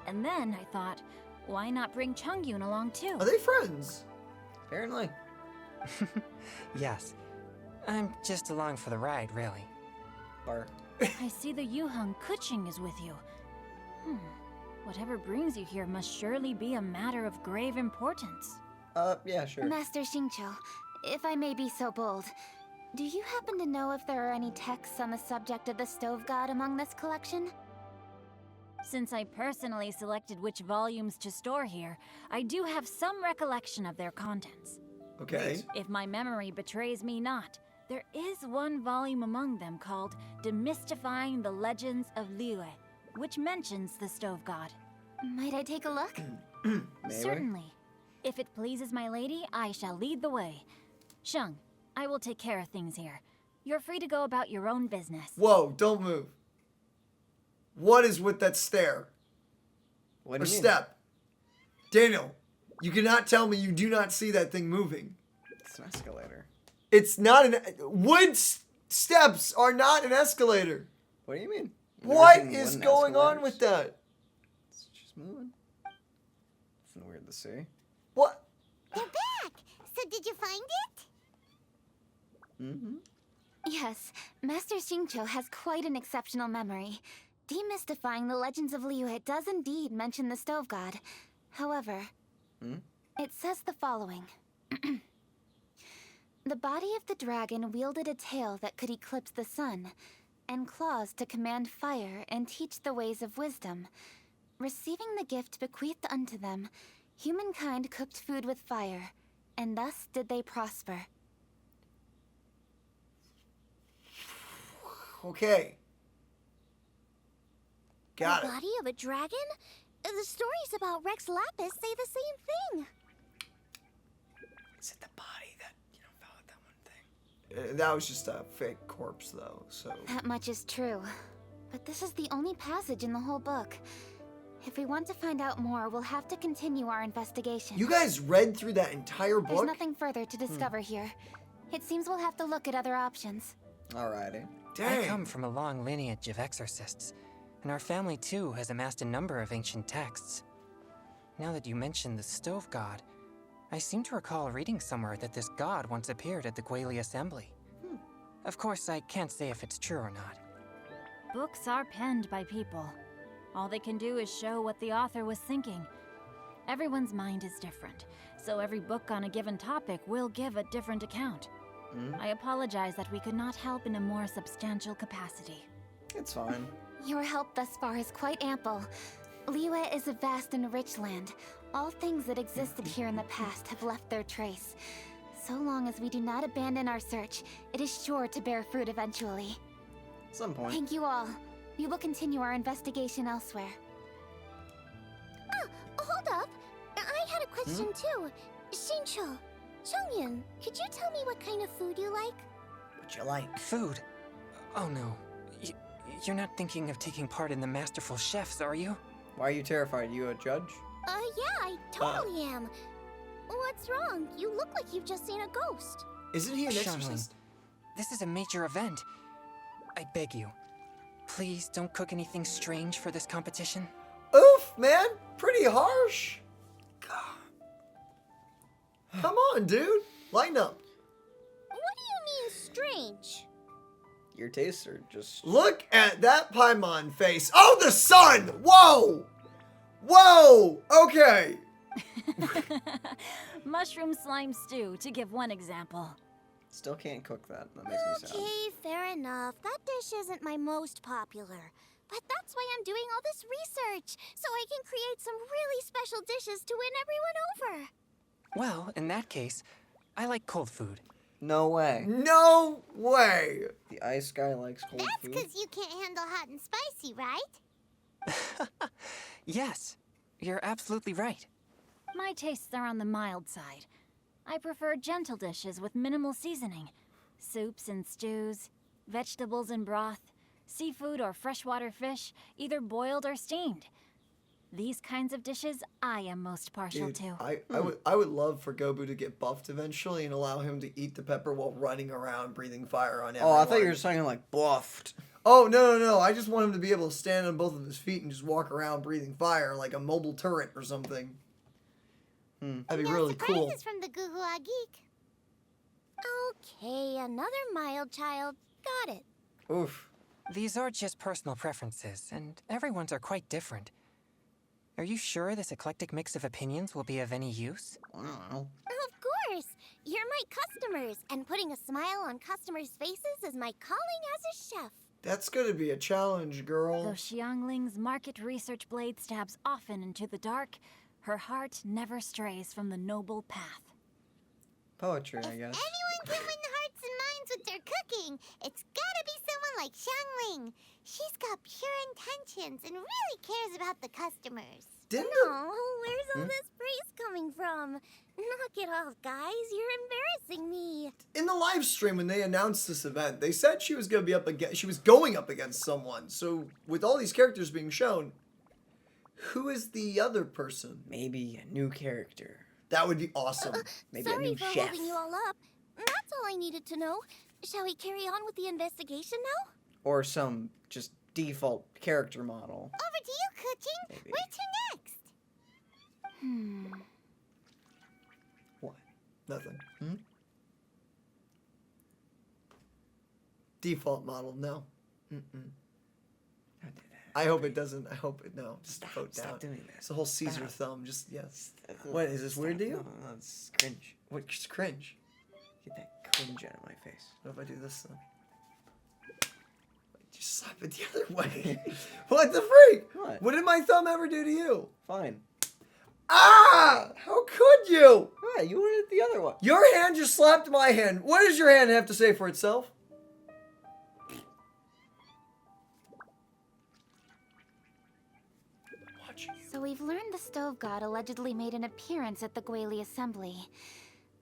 And then I thought, why not bring Chongyun along too? Are they friends? Apparently. Yes. I'm just along for the ride, really. Bar. I see the Yuheng Qingce is with you. Whatever brings you here must surely be a matter of grave importance. Yeah, sure. Master Xingqiu, if I may be so bold, do you happen to know if there are any texts on the subject of the stove god among this collection? Since I personally selected which volumes to store here, I do have some recollection of their contents. Okay. If my memory betrays me not, there is one volume among them called Demystifying the Legends of Liyue, which mentions the stove god. Might I take a look? Maybe. Certainly. If it pleases my lady, I shall lead the way. Sheng, I will take care of things here. You're free to go about your own business. Whoa, don't move. What is with that stare? What Or do you mean? step? Daniel, you cannot tell me you do not see that thing moving. It's an escalator. It's not an... Steps are not an escalator. What do you mean? What Never seen is wooden going on escalators? with that? It's just moving. Nothing weird to see. What? They're back! So did you find it? Mm-hmm. Yes, Master Xingqiu has quite an exceptional memory. Demystifying the legends of Liyue does indeed mention the stove god. However, it says the following. The body of the dragon wielded a tail that could eclipse the sun, and claws to command fire and teach the ways of wisdom. Receiving the gift bequeathed unto them, humankind cooked food with fire, and thus did they prosper. Okay. Got The it. body of a dragon? The stories about Rex Lapis say the same thing. Is it the body that, fell at that one thing? That was just a fake corpse, though, so... That much is true. But this is the only passage in the whole book. If we want to find out more, we'll have to continue our investigation. You guys read through that entire There's book? nothing further to discover here. It seems we'll have to look at other options. Alrighty. Dang. I come from a long lineage of exorcists, and our family too has amassed a number of ancient texts. Now that you mention the stove god, I seem to recall reading somewhere that this god once appeared at the Guili Assembly. Of course, I can't say if it's true or not. Books are penned by people. All they can do is show what the author was thinking. Everyone's mind is different, so every book on a given topic will give a different account. I apologize that we could not help in a more substantial capacity. It's fine. Your help thus far is quite ample. Liyue is a vast and rich land. All things that existed here in the past have left their trace. So long as we do not abandon our search, it is sure to bear fruit eventually. At some point. Thank you all. We will continue our investigation elsewhere. Hold up. I had a question too. Xingqiu, Chongyun, could you tell me what kind of food you like? What you like? Food? Oh no. You're not thinking of taking part in the Masterful Chefs, are you? Why are you terrified? You a judge? Yeah, I totally am. What's wrong? You look like you've just seen a ghost. Isn't he an Xiangling, exorcist? this is a major event. I beg you, please don't cook anything strange for this competition. Oof, man. Pretty harsh. Come on, dude. Lighten up. What do you mean strange? Your tastes are just... Look at that Paimon face. Oh, the sun! Whoa! Whoa! Okay. Mushroom slime stew, to give one example. Still can't cook that. That makes me sad. Okay, fair enough. That dish isn't my most popular. But that's why I'm doing all this research, so I can create some really special dishes to win everyone over. Well, in that case, I like cold food. No way. No way. The ice guy likes cold That's food? because you can't handle hot and spicy, right? Yes, you're absolutely right. My tastes are on the mild side. I prefer gentle dishes with minimal seasoning. Soups and stews, vegetables and broth, seafood or freshwater fish, either boiled or steamed. These kinds of dishes I am most partial Dude, to. I would love for Gobu to get buffed eventually and allow him to eat the pepper while running around breathing fire on everyone. Oh, I thought you were saying like buffed. Oh, no. I just want him to be able to stand on both of his feet and just walk around breathing fire like a mobile turret or something. That'd be really cool. Surprises from the Guhua Geek. Okay, another mild child. Got it. Oof. These are just personal preferences, and everyone's are quite different. Are you sure this eclectic mix of opinions will be of any use? I don't know. Of course. You're my customers, and putting a smile on customers' faces is my calling as a chef. That's gonna be a challenge, girl. Though Xiangling's market research blade stabs often into the dark, her heart never strays from the noble path. Poetry, I guess. Anyone can win hearts and minds with their cooking. It's gotta be someone like Xiangling. She's got pure intentions and really cares about the customers. Where's all this praise coming from? Knock it off, guys. You're embarrassing me. In the live stream when they announced this event, they said she was going up against someone. So with all these characters being shown, who is the other person? Maybe a new character. That would be awesome. Maybe Sorry a new for chef. holding you all up. That's all I needed to know. Shall we carry on with the investigation now? Or some just default character model. Over to you, Qingce. Maybe. Where to next? What? Nothing. Default model, no. I hope it doesn't. I hope it, no. Just vote down. Stop doing that. It's the whole Caesar thumb. Just, yes. What, is this weird to you? No, it's cringe. What's cringe? Get that cringe out of my face. What if I do this then? Just slap it the other way. What the freak? What? Did my thumb ever do to you? Fine. Ah! How could you? What? You wanted the other one. Your hand just slapped my hand. What does your hand have to say for itself? So we've learned the Stove God allegedly made an appearance at the Guili Assembly.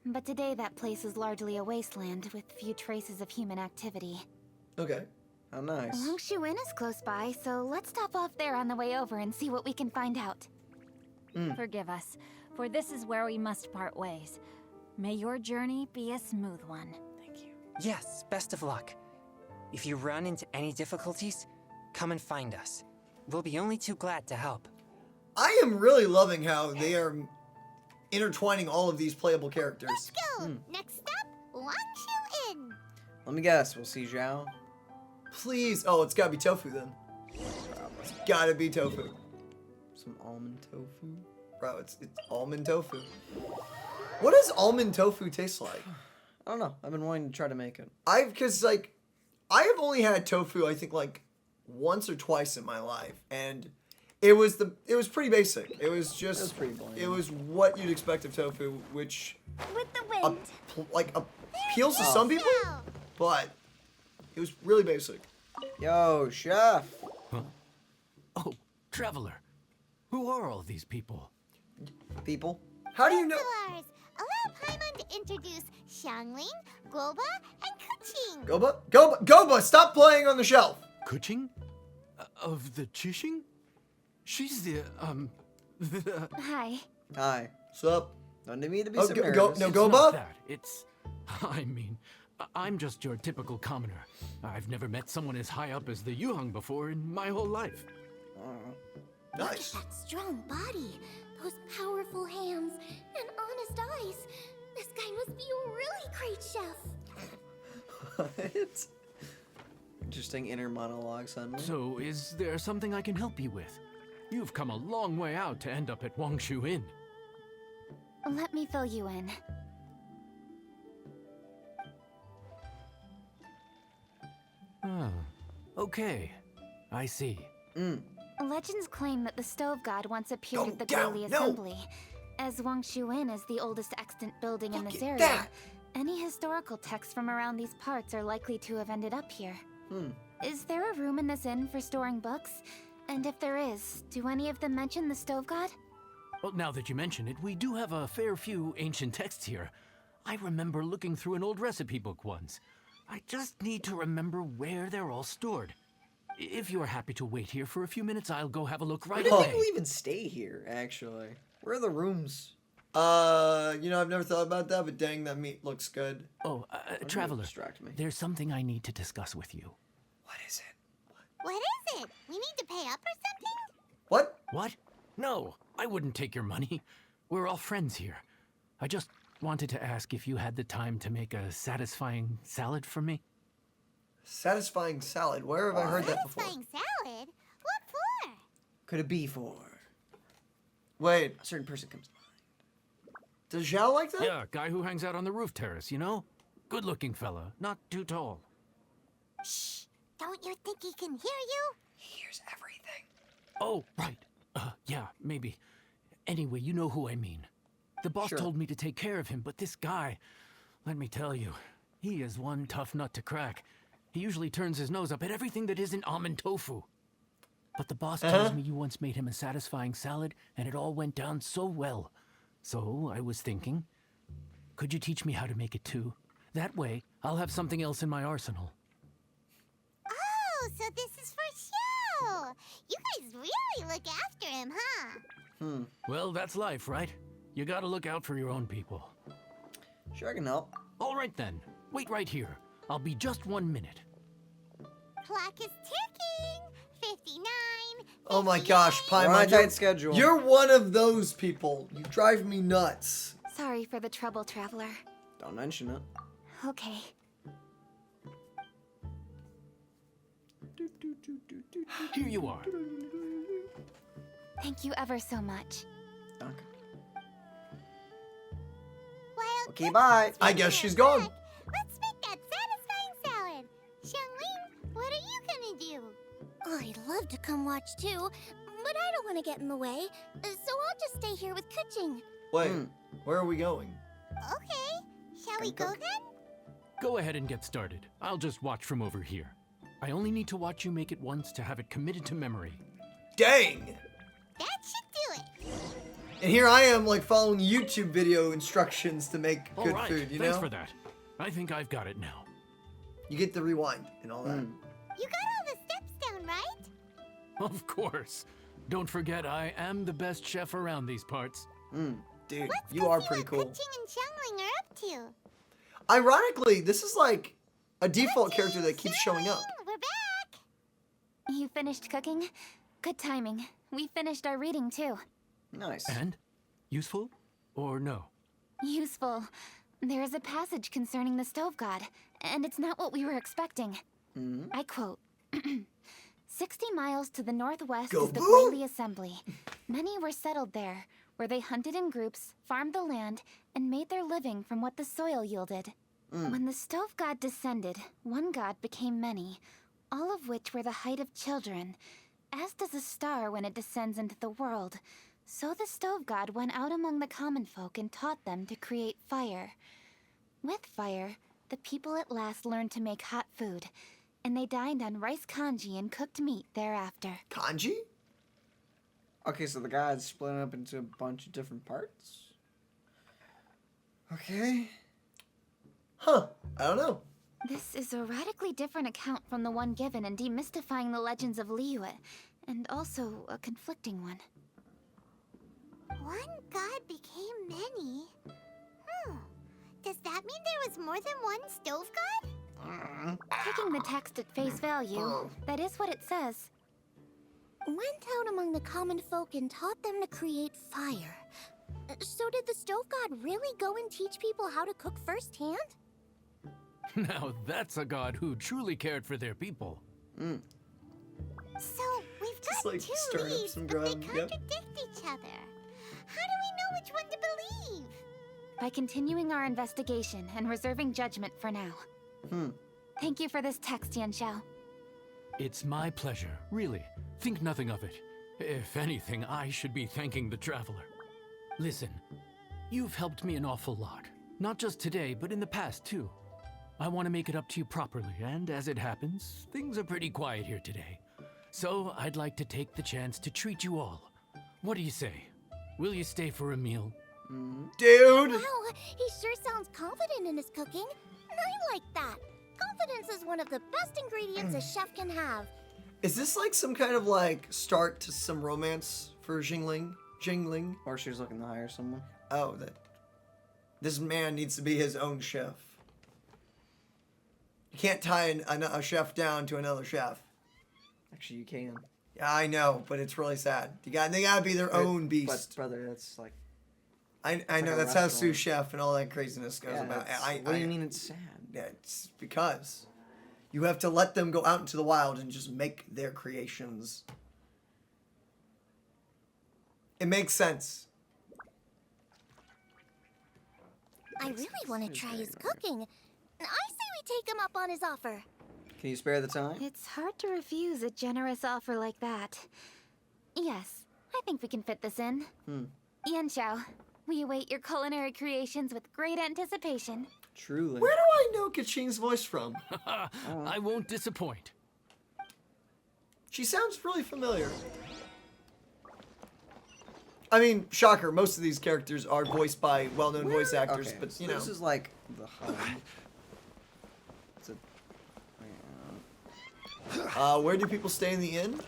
But today that place is largely a wasteland with few traces of human activity. Okay. How nice. Wangshu Inn is close by, so let's stop off there on the way over and see what we can find out. Forgive us, for this is where we must part ways. May your journey be a smooth one. Thank you. Yes, best of luck. If you run into any difficulties, come and find us. We'll be only too glad to help. I am really loving how they are intertwining all of these playable characters. Let's go! Next stop, Wangshu Inn! Let me guess. We'll see Zhao. Please. Oh, it's gotta be tofu then. It's gotta be tofu. Some almond tofu. Bro, it's almond tofu. What does almond tofu taste like? I don't know. I've been wanting to try to make it. I have only had tofu, I think, like once or twice in my life, and it was pretty basic. It was just It was pretty bland. It was what you'd expect of tofu, which With the wind. appeals to some people, but it was really basic. Yo, chef. Oh, traveler. Who are all these people? People. How do you know? Allow Paimon to introduce Xiangling, Goba, and Qingce. Goba, stop playing on the shelf. Kuching? Of the Chishing? She's the, Hi. Hi. What's up? Don't need me to be Oh, so no, nervous. It's Goba? not that. It's, I mean, I'm just your typical commoner. I've never met someone as high up as the Yuheng before in my whole life. Nice. Look at that strong body, those powerful hands, and honest eyes. This guy must be a really great chef. It's interesting inner monologue suddenly. So, is there something I can help you with? You've come a long way out to end up at Wangshu Inn. Let me fill you in. Ah, okay. I see. Legends claim that the Stove God once appeared Go at the down, Daily no. Assembly. As Wangshu Inn is the oldest extant building in Look this at area, that. any historical texts from around these parts are likely to have ended up here. Is there a room in this inn for storing books? And if there is, do any of them mention the Stove God? Well, now that you mention it, we do have a fair few ancient texts here. I remember looking through an old recipe book once. I just need to remember where they're all stored. If you are happy to wait here for a few minutes, I'll go have a look right Where do away. people even stay here, actually? Where are the rooms? I've never thought about that, but dang, that meat looks good. Oh, Don't Traveler, distract me. there's something I need to discuss with you. What is it? What is it? We need to pay up or something? What? What? No, I wouldn't take your money. We're all friends here. I just wanted to ask if you had the time to make a satisfying salad for me. Satisfying salad. Where have I heard that before? Satisfying salad? What for? Could it be for Wait, a certain person comes to mind? does Zhao like that? Yeah, guy who hangs out on the roof terrace, you know? Good-looking fella, not too tall. Shh! Don't you think he can hear you? He hears everything. Oh, right. Yeah, maybe. Anyway, you know who I mean. The boss Sure. told me to take care of him, but this guy, let me tell you, he is one tough nut to crack. He usually turns his nose up at everything that isn't almond tofu. But the boss tells me you once made him a satisfying salad, and it all went down so well. So I was thinking, could you teach me how to make it too? That way, I'll have something else in my arsenal. Oh, so this is for show! You guys really look after him, huh? Well, that's life, right? You gotta look out for your own people. Sure, I can help. All right then, wait right here. I'll be just 1 minute. Clock is ticking! 59! Oh my gosh, We're on a Paimon, tight schedule. you're one of those people. You drive me nuts. Sorry for the trouble, Traveler. Don't mention it. Okay. Here you are. Thank you ever so much. Okay. While Okay, bye. I guess she's gone. let's make that satisfying salad. Xiangling, what are you gonna do? I'd love to come watch too, but I don't want to get in the way, so I'll just stay here with Qingce. Wait, where are we going? Okay, shall we go cook? then? Go ahead and get started. I'll just watch from over here. I only need to watch you make it once to have it committed to memory. Dang! That should do it. And here I am, like, following YouTube video instructions to make All good right, food, you thanks know? for that. I think I've got it now. You get the rewind and all that. You got all the steps down, right? Of course. Don't forget, I am the best chef around these parts. Dude, Let's you go are see pretty what cool. Qingce and Xiangling are up to. Ironically, this is like a default character that keeps showing up. We're back. You finished cooking? Good timing. We finished our reading too. Nice. And? Useful? Or no? Useful. There is a passage concerning the Stove God, and it's not what we were expecting. I quote, 60 miles to the northwest is the Go-boo! Daily Assembly. Many were settled there, where they hunted in groups, farmed the land, and made their living from what the soil yielded. When the Stove God descended, one god became many, all of which were the height of children. As does a star when it descends into the world, so the Stove God went out among the common folk and taught them to create fire. With fire, the people at last learned to make hot food, and they dined on rice congee and cooked meat thereafter. Kanji? Okay, so the god's split up into a bunch of different parts? Okay. Huh. I don't know. This is a radically different account from the one given in Demystifying the Legends of Liyue, and also a conflicting one. One god became many. Does that mean there was more than one stove god? Taking the text at face value, that is what it says. Went out among the common folk and taught them to create fire. So did the stove god really go and teach people how to cook firsthand? Now that's a god who truly cared for their people. So we've Just, got like, two stirring up leads, some but they grub, yep. contradict each other. How do we know which one to believe? By continuing our investigation and reserving judgment for now. Thank you for this text, Yanxiao. It's my pleasure, really. Think nothing of it. If anything, I should be thanking the traveler. Listen, you've helped me an awful lot. Not just today, but in the past, too. I want to make it up to you properly, and as it happens, things are pretty quiet here today. So I'd like to take the chance to treat you all. What do you say? Will you stay for a meal? Dude! Wow, he sure sounds confident in his cooking. I like that. Confidence is one of the best ingredients a chef can have. Is this like some kind of like start to some romance for Jingling? Jingling? Or she's looking to hire someone. Oh, that this man needs to be his own chef. You can't tie a chef down to another chef. Actually, you can. Yeah, I know, but it's really sad. They gotta be their own beast. But brother, that's like. I like know a that's how restaurant. sous chef and all that craziness goes about. What do you mean it's sad? Yeah, it's because you have to let them go out into the wild and just make their creations. It makes sense. I really want to try his cooking. I say we take him up on his offer. Can you spare the time? It's hard to refuse a generous offer like that. Yes, I think we can fit this in. Yanxiao, we await your culinary creations with great anticipation. Truly. Where do I know Qingce's voice from? I won't disappoint. She sounds really familiar. I mean, shocker, most of these characters are voiced by well-known voice actors, Okay, but so you know. this is like the home. It's a, Where do people stay in the inn?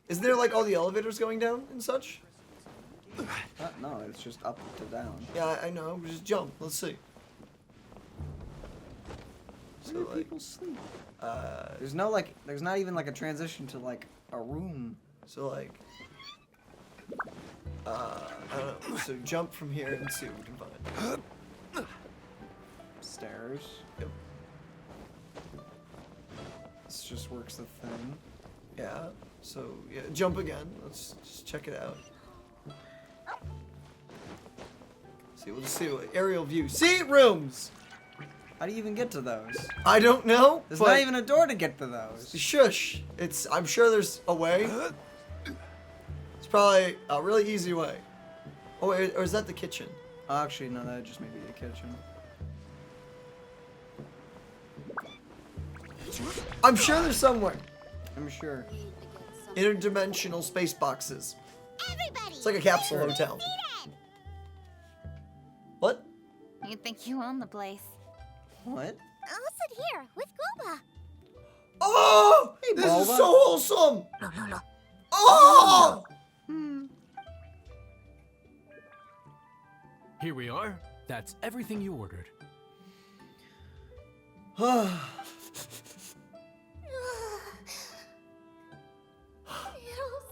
Isn't there like all the elevators going down and such? no, it's just up to down. Yeah, I know. Just jump. Let's see. Where do people sleep? There's no like, there's not even like a transition to like a room. So like, I don't know. So jump from here and see what we can find. Stairs. Yep. This just works the thing. Yeah. So yeah, jump again. Let's just check it out. See, we'll just see what aerial view. See rooms. How do you even get to those? I don't know. There's but not even a door to get to those. Shush. I'm sure there's a way. It's probably a really easy way. Oh, wait, or is that the kitchen? Actually, no, that just may be the kitchen. I'm sure there's somewhere. I'm sure. Interdimensional space boxes. Everybody! It's like a capsule hotel. What? You think you own the place. What? I'll sit here with Goba. Oh! Hey, This is Bulba. so wholesome! Oh! Here we are. That's everything you ordered. It all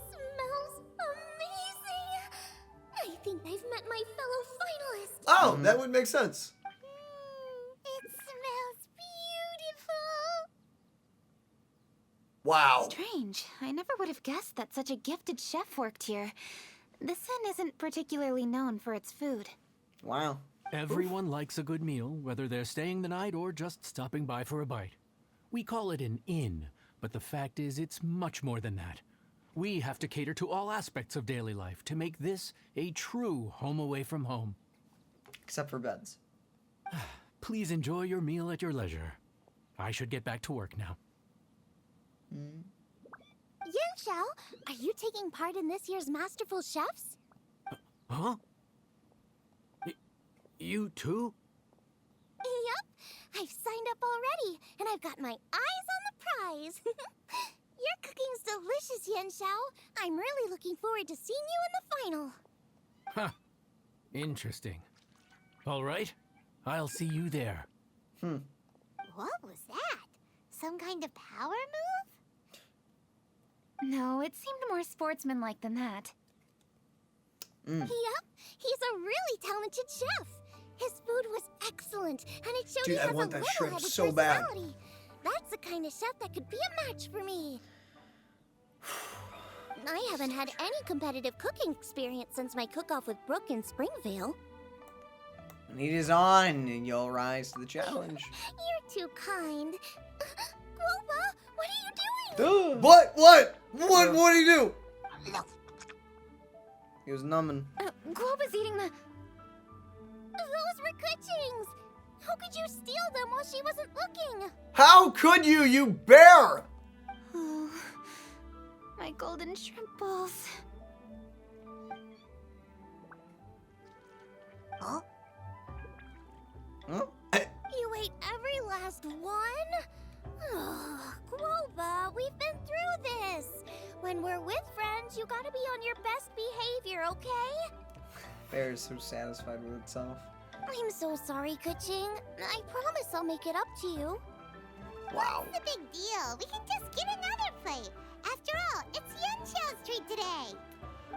smells amazing. I think I've met my fellow finalist. Oh, that would make sense. It smells beautiful. Wow. Strange. I never would have guessed that such a gifted chef worked here. This inn isn't particularly known for its food. Wow. Everyone likes a good meal, whether they're staying the night or just stopping by for a bite. We call it an inn, but the fact is it's much more than that. We have to cater to all aspects of daily life to make this a true home away from home. Except for beds. Please enjoy your meal at your leisure. I should get back to work now. Yanxiao, are you taking part in this year's Masterful Chefs? Huh? You too? Yup, I've signed up already, and I've got my eyes on the prize. Your cooking's delicious, Yan Xiao. I'm really looking forward to seeing you in the final. Huh. Interesting. All right, I'll see you there. What was that? Some kind of power move? No, it seemed more sportsmanlike than that. Yup, he's a really talented chef. His food was excellent, and it showed Dude, he I has want a that shrimp level-headed so bad. personality. That's the kind of chef that could be a match for me. I haven't had any competitive cooking experience since my cook-off with Brooke in Springvale. The heat is on, and you'll rise to the challenge. You're too kind. Groba, what are you doing? What did he do? He was numbing. Globa's eating the... Those were Qingce. How could you steal them while she wasn't looking? How could you bear? Oh, my golden shrimp balls. Huh? Huh? You ate every last one? Oh, Groba, we've been through this. When we're with friends, you gotta be on your best behavior, okay? Bear is so satisfied with itself. I'm so sorry, Qingce. I promise I'll make it up to you. Wow. What's the big deal? We can just get another plate. After all, it's Yan Xiao's treat today.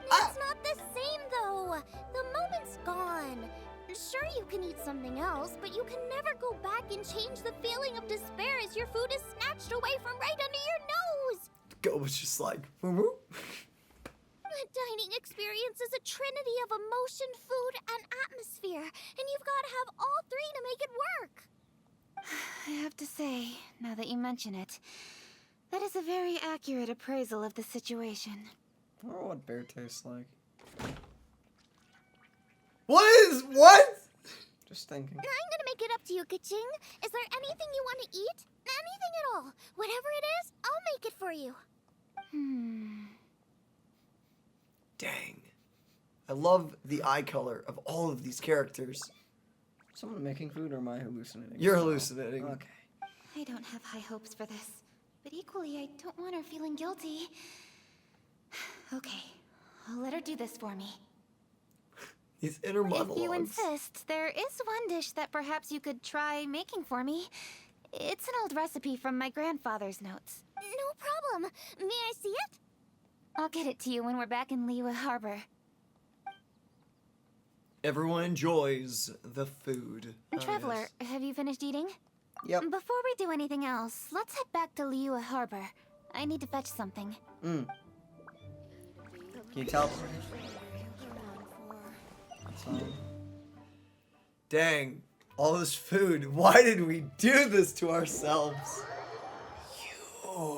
It's not the same, though. The moment's gone. Sure, you can eat something else, but you can never go back and change the feeling of despair as your food is snatched away from right under your nose. Go was just like, woo. The dining experience is a trinity of emotion, food, and atmosphere, and you've got to have all three to make it work. I have to say, now that you mention it, that is a very accurate appraisal of the situation. I wonder what bear tastes like. What? Just thinking. I'm gonna make it up to you, Qingce. Is there anything you want to eat? Anything at all. Whatever it is, I'll make it for you. Dang. I love the eye color of all of these characters. Someone making food, or am I hallucinating? You're hallucinating. Okay. I don't have high hopes for this, but equally I don't want her feeling guilty. Okay, I'll let her do this for me. These inner monologues. If you insist, there is one dish that perhaps you could try making for me. It's an old recipe from my grandfather's notes. No problem. May I see it? I'll get it to you when we're back in Liyue Harbor. Everyone enjoys the food. Traveler, yes. have you finished eating? Yep. Before we do anything else, let's head back to Liyue Harbor. I need to fetch something. Can you tell? Dang. All this food. Why did we do this to ourselves?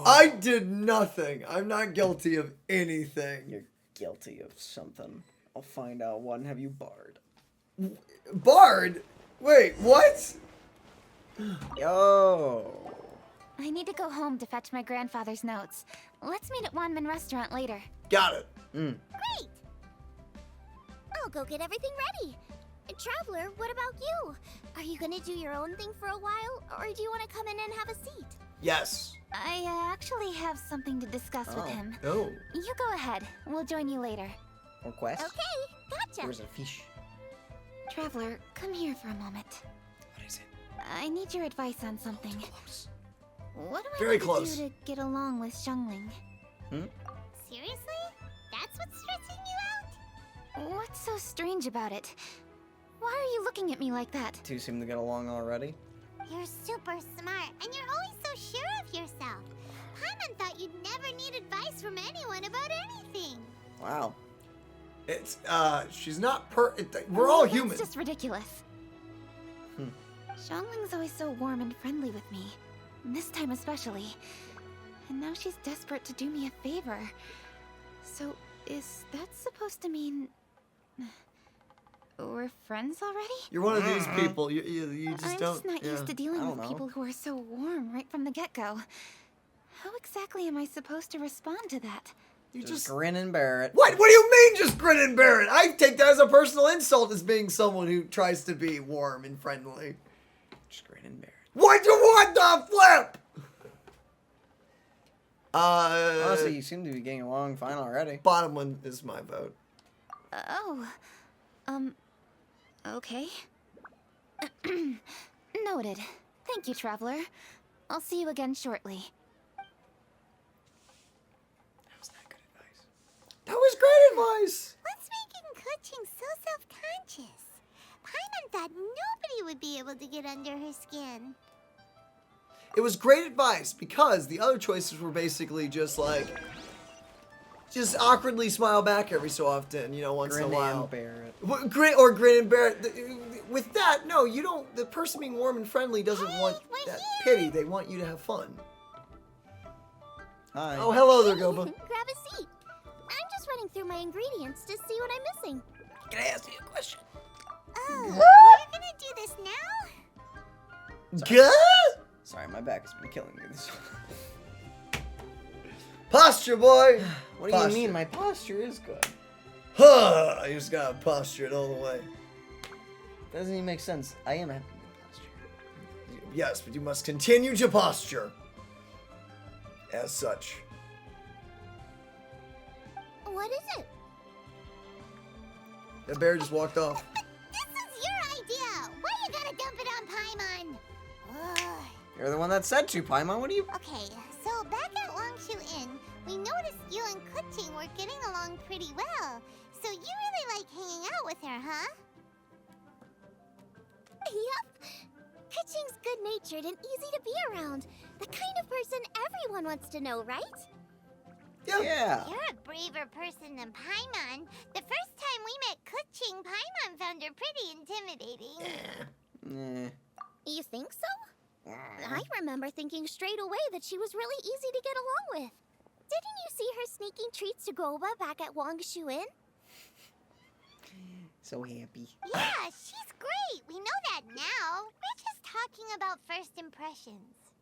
I did nothing. I'm not guilty of anything. You're guilty of something. I'll find out what have you barred. Barred? Wait, what? Yo. I need to go home to fetch my grandfather's notes. Let's meet at Wanman Restaurant later. Got it. Great. I'll go get everything ready. Traveler, what about you? Are you gonna do your own thing for a while, or do you want to come in and have a seat? Yes. I actually have something to discuss with him. Oh. You go ahead. We'll join you later. Or quest? Okay, gotcha. Where's a fish? Traveler, come here for a moment. What is it? I need your advice on something. Close. What do I Very need close. to do to get along with Xiangling? Seriously? That's what's stressing you out? What's so strange about it? Why are you looking at me like that? Two seem to get along already. You're super smart, and you're always so sure of yourself. Paimon thought you'd never need advice from anyone about anything. Wow. It's, she's not we're all That's human. just ridiculous. Xiangling's always so warm and friendly with me. This time especially. And now she's desperate to do me a favor. So, is that supposed to mean... we're friends already? You're one of these people. You just I'm don't. just not used to dealing with people who are so warm right from the get-go. How exactly am I supposed to respond to that? You just grin and bear it. What? What do you mean just grin and bear it? I take that as a personal insult as being someone who tries to be warm and friendly. Just grin and bear it. What the flip? Honestly, you seem to be getting along fine already. Bottom one is my vote. Okay. Noted. Thank you, Traveler. I'll see you again shortly. That was great advice. What's making Qingce so self-conscious? Paimon thought nobody would be able to get under her skin. It was great advice because the other choices were basically just like, just awkwardly smile back every so often, you know, once in a while. Grin and bear it. Grin and bear it. With that, no, you don't. The person being warm and friendly doesn't want that pity. They want you to have fun. Hi. Oh, hello there, Goba. Grab a seat. I'm just running through my ingredients to see what I'm missing. Can I ask you a question? Oh, we're gonna do this now? Good? Sorry, my back has been killing me this one. Posture, boy. What do you mean? My posture is good. Huh, you just gotta posture it all the way. Doesn't even make sense. I am having good posture. Yes, but you must continue to posture. As such. What is it? That bear just walked off. This is your idea. Why you gotta dump it on Paimon? Ugh. You're the one that said to, Paimon. What do you... Okay, so back at Wangshu Inn, we noticed you and Qingce were getting along pretty well. So you really like hanging out with her, huh? Yep. Qingce's good-natured and easy to be around. The kind of person everyone wants to know, right? Yeah. You're a braver person than Paimon. The first time we met Qingce, Paimon found her pretty intimidating. You think so? I remember thinking straight away that she was really easy to get along with. Didn't you see her sneaking treats to Goba back at Wangshu Inn? So happy. Yeah, she's great. We know that now. We're just talking about first impressions.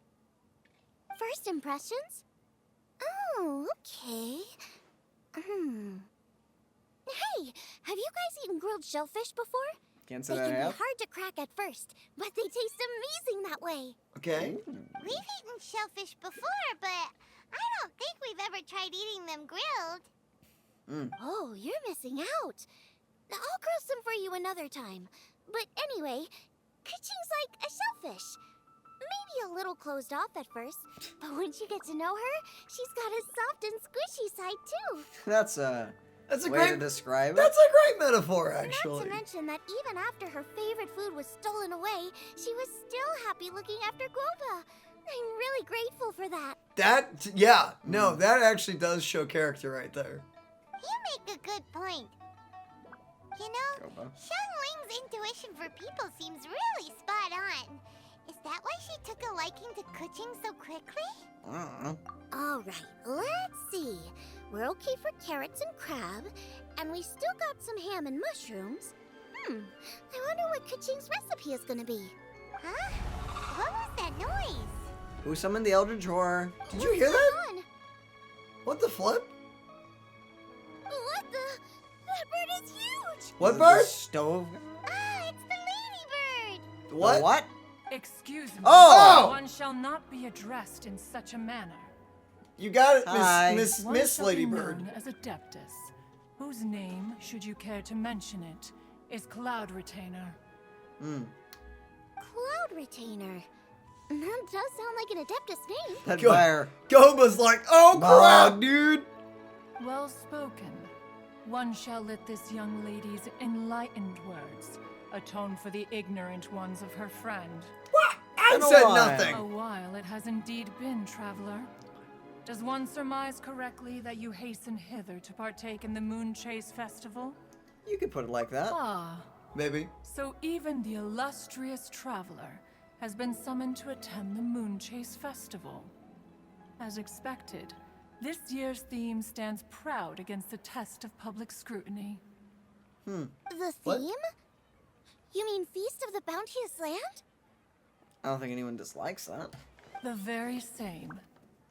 First impressions? Oh, okay. Hey, have you guys eaten grilled shellfish before? Can't say They that I can be have. hard to crack at first, but they taste amazing that way. Okay. We've eaten shellfish before, but I don't think we've ever tried eating them grilled. Oh, you're missing out. I'll grill some for you another time. But anyway, Qingce's like a shellfish. Maybe a little closed off at first, but once you get to know her, she's got a soft and squishy side too. That's a way great to describe it. That's a great metaphor, Not actually. to mention that even after her favorite food was stolen away, she was still happy looking after Goba. I'm really grateful for that. That, yeah, no, that actually does show character right there. You make a good point. You know, Xiangling's intuition for people seems really spot on. Is that why she took a liking to Qingce so quickly? All right, let's see. We're okay for carrots and crab, and we still got some ham and mushrooms. I wonder what Qingce's recipe is gonna be. Huh? What was that noise? Who summoned the Eldritch Horror? Did you hear that? What the flip? What the? That bird is huge! What bird? Stove. Ah, it's the ladybird! What? What? Excuse me. Oh! One shall not be addressed in such a manner. You got it, Hi. Miss One Miss shall be Ladybird. known as Adeptus, whose name, should you care to mention it, is Cloud Retainer. Cloud Retainer. That does sound like an Adeptus name. That Go- fire. Goba's like, oh crap, dude. Well spoken. One shall let this young lady's enlightened words atone for the ignorant ones of her friend. What? I Been a said while. nothing. A while it has indeed been, traveler. Does one surmise correctly that you hasten hither to partake in the Moonchase Festival? You could put it like that. Ah, Maybe. so even the illustrious traveler has been summoned to attend the Moonchase Festival. As expected, this year's theme stands proud against the test of public scrutiny. The What? theme? You mean Feast of the Bounteous Land? I don't think anyone dislikes that. The very same.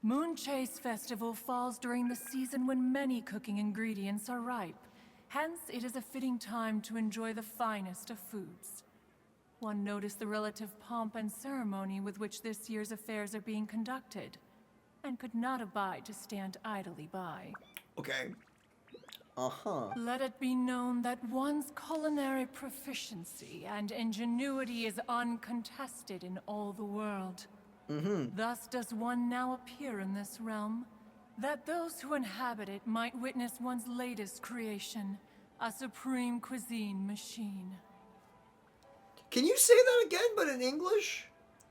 Moonchase Festival falls during the season when many cooking ingredients are ripe. Hence, it is a fitting time to enjoy the finest of foods. One noticed the relative pomp and ceremony with which this year's affairs are being conducted, and could not abide to stand idly by. Okay. Let it be known that one's culinary proficiency and ingenuity is uncontested in all the world. Thus does one now appear in this realm, that those who inhabit it might witness one's latest creation, a supreme cuisine machine. Can you say that again, but in English?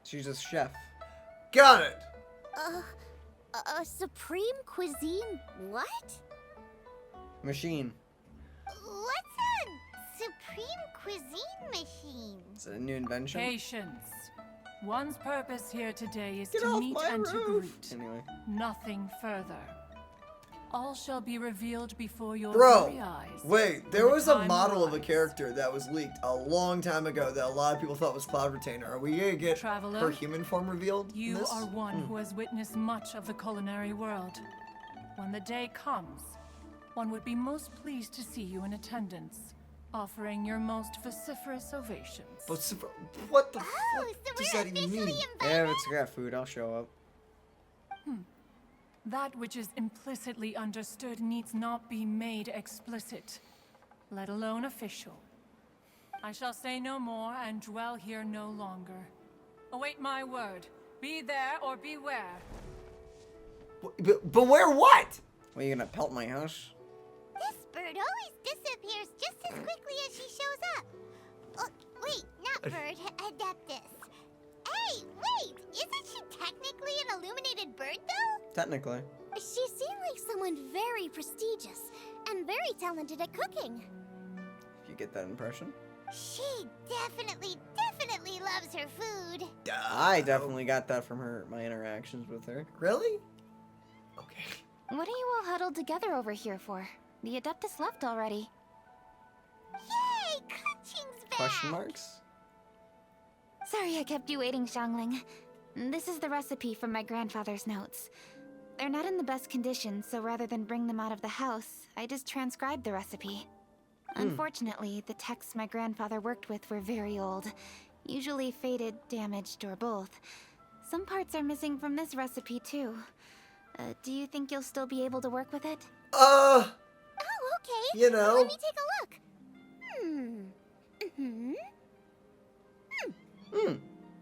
She's a chef. Got it. A supreme cuisine what? Machine. What's a supreme cuisine machine? It's a new invention. Patience. One's purpose here today is Get to off meet my and to roof. greet. Anyway. Nothing further. All shall be revealed before your Bro, very eyes. wait, there when the was a time model of a arrives. character that was leaked a long time ago that a lot of people thought was Cloud Retainer. Are we gonna get Traveler, her human form revealed in You this? are one who has witnessed much of the culinary world. When the day comes, one would be most pleased to see you in attendance, offering your most vociferous ovations. What the Oh, fuck so does we're that even officially mean? invited? Yeah, if it's got food, I'll show up. That which is implicitly understood needs not be made explicit, let alone official. I shall say no more and dwell here no longer. Await my word. Be there or beware. Beware what? What, you gonna pelt my house? This bird always disappears just as quickly as she shows up. Oh, wait, not bird, Adeptus. Hey, wait! Isn't she technically an illuminated bird, though? Technically. She seemed like someone very prestigious and very talented at cooking. If you get that impression. She definitely loves her food. I definitely got that from my interactions with her. Really? Okay. What are you all huddled together over here for? The Adeptus left already. Yay! Qingce's back! Question marks? Sorry I kept you waiting, Xiangling. This is the recipe from my grandfather's notes. They're not in the best condition, so rather than bring them out of the house, I just transcribed the recipe. Unfortunately, the texts my grandfather worked with were very old. Usually faded, damaged, or both. Some parts are missing from this recipe, too. Do you think you'll still be able to work with it? Oh, okay. You know. Let me take a look.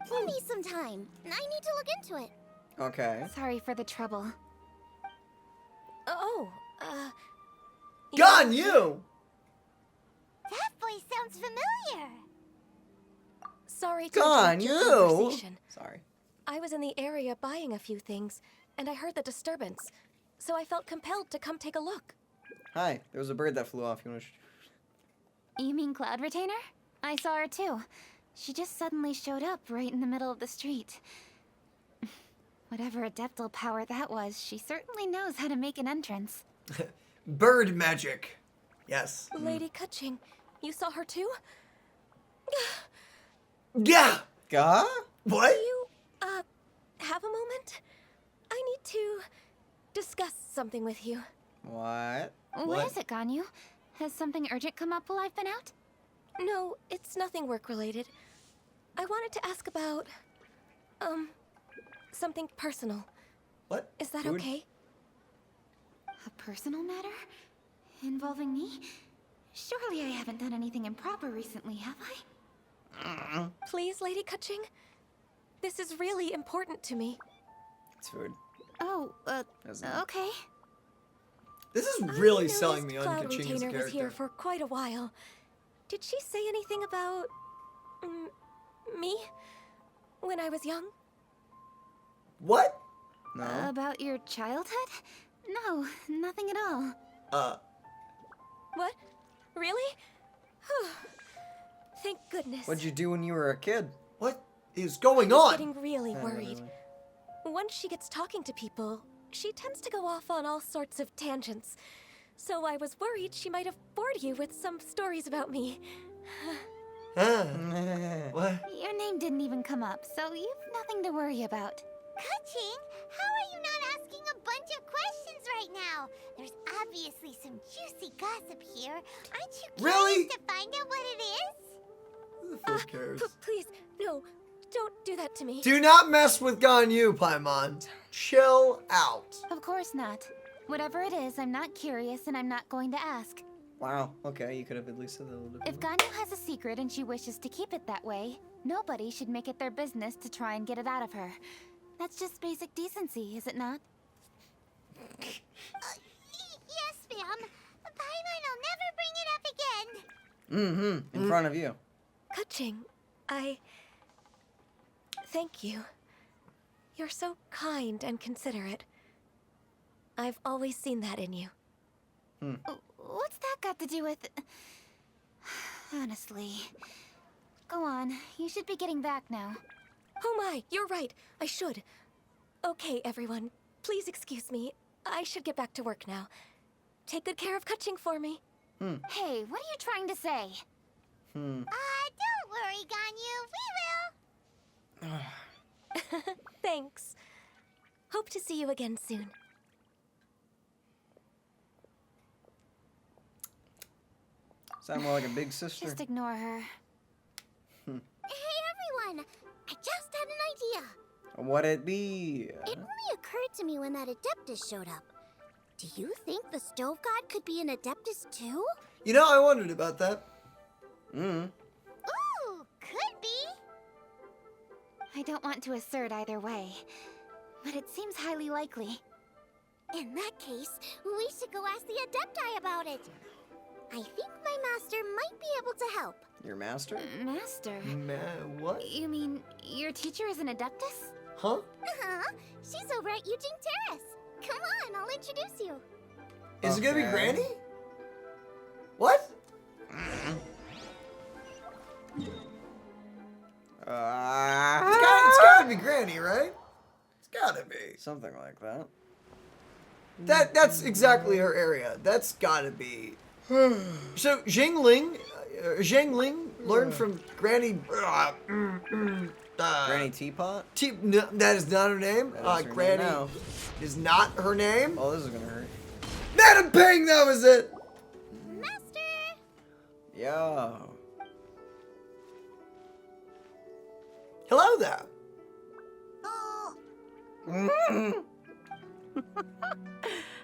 Give me some time. I need to look into it. Okay. Sorry for the trouble. Gone you! That voice sounds familiar. Sorry to Gone interrupt your you! conversation. Sorry. I was in the area buying a few things, and I heard the disturbance, so I felt compelled to come take a look. Hi, there was a bird that flew off. You wanna You mean Cloud Retainer? I saw her too. She just suddenly showed up right in the middle of the street. Whatever adeptal power that was, she certainly knows how to make an entrance. Bird magic. Yes. Lady Qingce, you saw her too? Yeah! Gah? What? Do you, have a moment? I need to discuss something with you. What? What is it, Ganyu? Has something urgent come up while I've been out? No, it's nothing work-related. I wanted to ask about, something personal. What? Is that Food? okay? A personal matter? Involving me? Surely I haven't done anything improper recently, have I? Please, Lady Qingce? This is really important to me. It's food. Oh, Doesn't- okay. This is really I selling me noticed on Cloud Qingce's Retainer was here character. for quite a while. Did she say anything about me when I was young? What? No. About your childhood? No, nothing at all. What? Really? Thank goodness. What'd you do when you were a kid? What is going I was on? getting really worried. Once she gets talking to people, she tends to go off on all sorts of tangents. So I was worried she might have bored you with some stories about me. What? Your name didn't even come up, so you've nothing to worry about. Qingce, how are you not right now. There's obviously some juicy gossip here. Aren't you curious Really? to find out what it is? Who the fuck cares? Please, no. Don't do that to me. Do not mess with Ganyu, Paimon. Chill out. Of course not. Whatever it is, I'm not curious and I'm not going to ask. Wow, okay, you could have at least said that a little bit. If Ganyu has a secret and she wishes to keep it that way, nobody should make it their business to try and get it out of her. That's just basic decency, is it not? Yes, ma'am. Paimon will never bring it up again. In front of you. Qingce, thank you. You're so kind and considerate. I've always seen that in you. What's that got to do with... Honestly. Go on, you should be getting back now. Oh my, you're right. I should. Okay, everyone. Please excuse me. I should get back to work now. Take good care of Qingce for me. Hey, what are you trying to say? Don't worry, Ganyu. We will. Thanks. Hope to see you again soon. Sound more like a big sister. Just ignore her. Hey, everyone. I just had an idea. What'd it be? It only occurred to me when that Adeptus showed up. Do you think the Stove God could be an Adeptus too? You know, I wondered about that. Ooh, could be. I don't want to assert either way, but it seems highly likely. In that case, we should go ask the Adepti about it. I think my master might be able to help. Your master? Master? What? You mean your teacher is an Adeptus? Huh? Uh-huh. She's over at Eugene Terrace. Come on, I'll introduce you. Is it gonna be Granny? What? It's gotta be Granny, right? It's gotta be. Something like that. That's exactly her area. That's gotta be. So Jingling learned from Granny. Granny Teapot? No, that is not her name. That is her Granny name now. is not her name. Oh, this is gonna hurt. Madam Ping, that was it. Master. Yo. Hello there.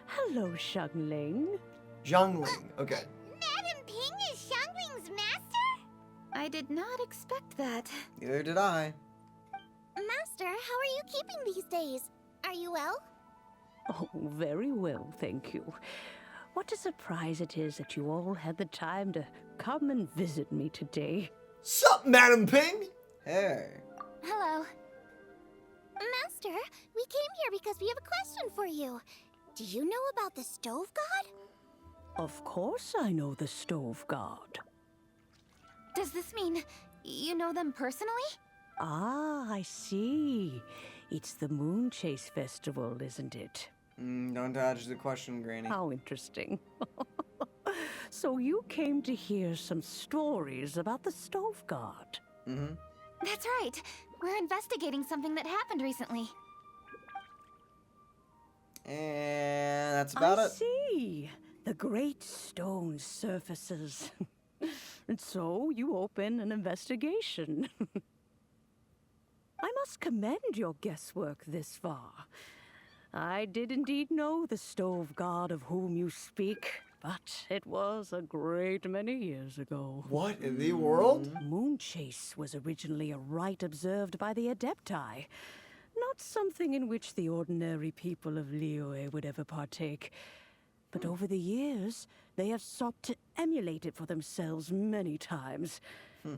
Hello, Xiangling. Zhongling, okay. Madam Ping is Xiangling's master? I did not expect that. Neither did I. Master, how are you keeping these days? Are you well? Oh, very well, thank you. What a surprise it is that you all had the time to come and visit me today. Sup, Madam Ping? Hey. Hello. Master, we came here because we have a question for you. Do you know about the Stove God? Of course I know the Stove God. Does this mean you know them personally? Ah, I see. It's the Moonchase Festival, isn't it? Don't dodge the question, Granny. How interesting. So you came to hear some stories about the Stove God. That's right. We're investigating something that happened recently. And that's about I it. see. The great stone surfaces. And so you open an investigation. I must commend your guesswork this far. I did indeed know the Stove God of whom you speak, but it was a great many years ago. What in the world? Moonchase was originally a rite observed by the Adepti, not something in which the ordinary people of Liyue would ever partake. But over the years, they have sought to emulate it for themselves many times,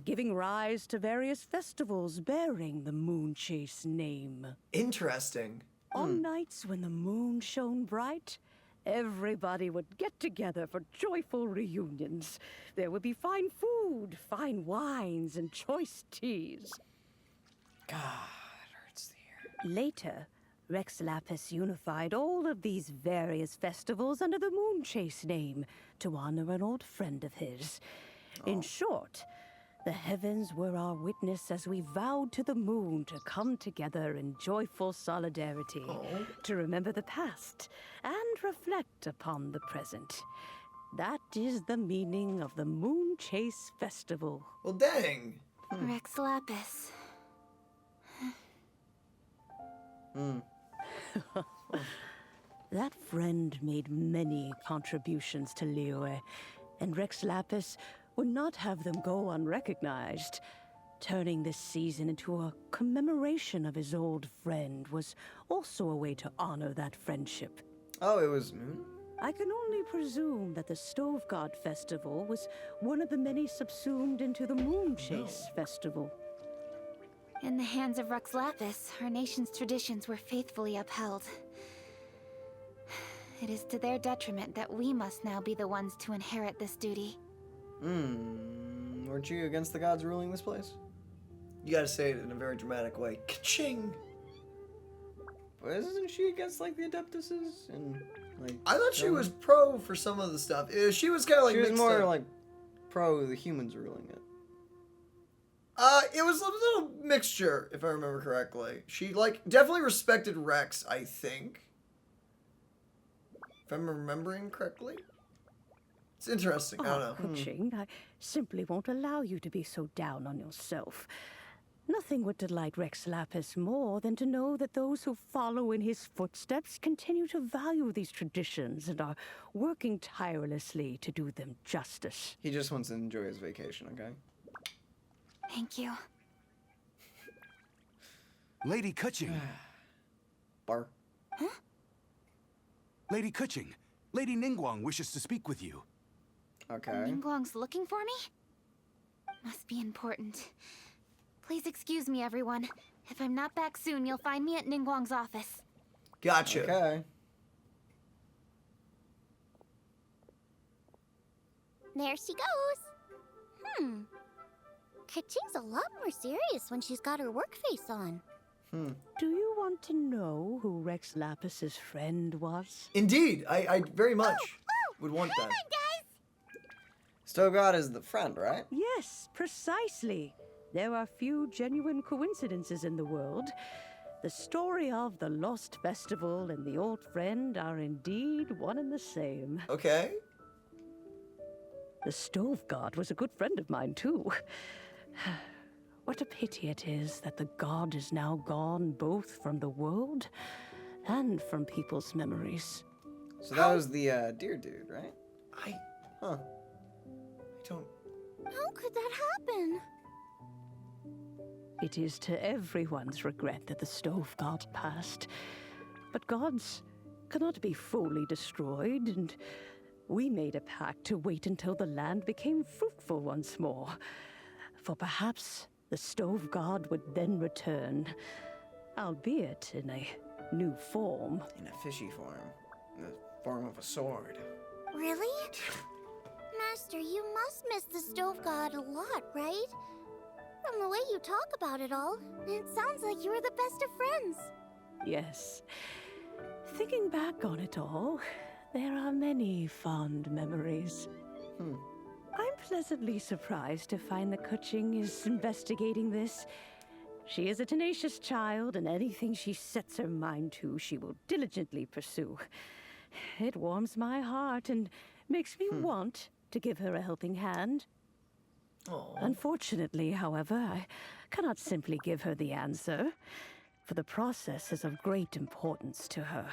giving rise to various festivals bearing the Moonchase name. Interesting. On nights when the moon shone bright, everybody would get together for joyful reunions. There would be fine food, fine wines, and choice teas. God, it hurts to hear. Later, Rex Lapis unified all of these various festivals under the Moonchase name to honor an old friend of his. In short, The heavens were our witness as we vowed to the moon to come together in joyful solidarity, to remember the past and reflect upon the present. That is the meaning of the Moonchase Festival. Well, dang. Rex Lapis. That friend made many contributions to Liyue, and Rex Lapis would not have them go unrecognized. Turning this season into a commemoration of his old friend was also a way to honor that friendship. Oh, it was Moon? I can only presume that the Stove God Festival was one of the many subsumed into the Moonchase Festival. In the hands of Rex Lapis, our nation's traditions were faithfully upheld. It is to their detriment that we must now be the ones to inherit this duty. Weren't you against the gods ruling this place? You gotta say it in a very dramatic way. Ka-ching! But isn't she against, like, the Adeptuses? And, like, I thought she was pro for some of the stuff. She was kind of like she was mixed more up. like pro the humans ruling it. It was a little mixture, if I remember correctly. She, like, definitely respected Rex, I think. If I'm remembering correctly. It's interesting. I don't know. Qingce, I simply won't allow you to be so down on yourself. Nothing would delight Rex Lapis more than to know that those who follow in his footsteps continue to value these traditions and are working tirelessly to do them justice. He just wants to enjoy his vacation, okay? Thank you. Lady Qingce. Bar. Huh? Lady Qingce, Lady Ningguang wishes to speak with you. Okay. Ningguang's looking for me? Must be important. Please excuse me, everyone. If I'm not back soon, you'll find me at Ningguang's office. Gotcha. Okay. There she goes. Qingce's a lot more serious when she's got her work face on. Do you want to know who Rex Lapis's friend was? Indeed. I very much would want that. Stove God is the friend, right? Yes, precisely. There are few genuine coincidences in the world. The story of the Lost Festival and the old friend are indeed one and the same. Okay. The Stove God was a good friend of mine, too. What a pity it is that the god is now gone both from the world and from people's memories. So that was the deer dude, right? I don't... How could that happen? It is to everyone's regret that the Stove God passed. But gods cannot be fully destroyed, and we made a pact to wait until the land became fruitful once more. For perhaps the Stove God would then return, albeit in a new form. In a fishy form. In the form of a sword. Really? Master, you must miss the Stove God a lot, right? From the way you talk about it all, it sounds like you were the best of friends. Yes. Thinking back on it all, there are many fond memories. I'm pleasantly surprised to find that Qingce is investigating this. She is a tenacious child, and anything she sets her mind to, she will diligently pursue. It warms my heart and makes me want to give her a helping hand. Unfortunately, however, I cannot simply give her the answer, for the process is of great importance to her.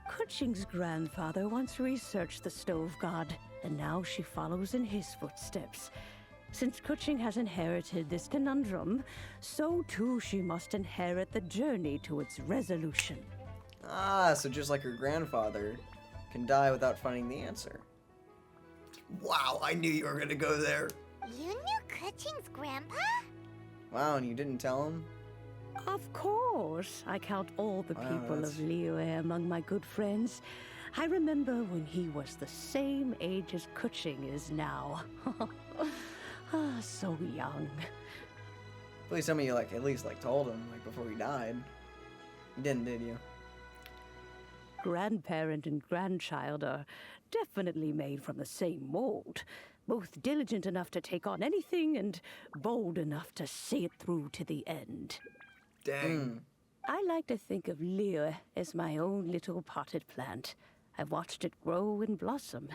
Qingce's grandfather once researched the Stove God, and now she follows in his footsteps. Since Qingce has inherited this conundrum, so too she must inherit the journey to its resolution. Ah, so just like her grandfather can die without finding the answer. Wow, I knew you were gonna go there. You knew Qingce's grandpa? Wow, and you didn't tell him? Of course. I count all the people of Liyue among my good friends. I remember when he was the same age as Qingce is now. So young. Please tell me you, at least, told him, before he died. You didn't, did you? Grandparent and grandchild are definitely made from the same mold. Both diligent enough to take on anything and bold enough to see it through to the end. Dang. I like to think of Liyue as my own little potted plant. I've watched it grow and blossom,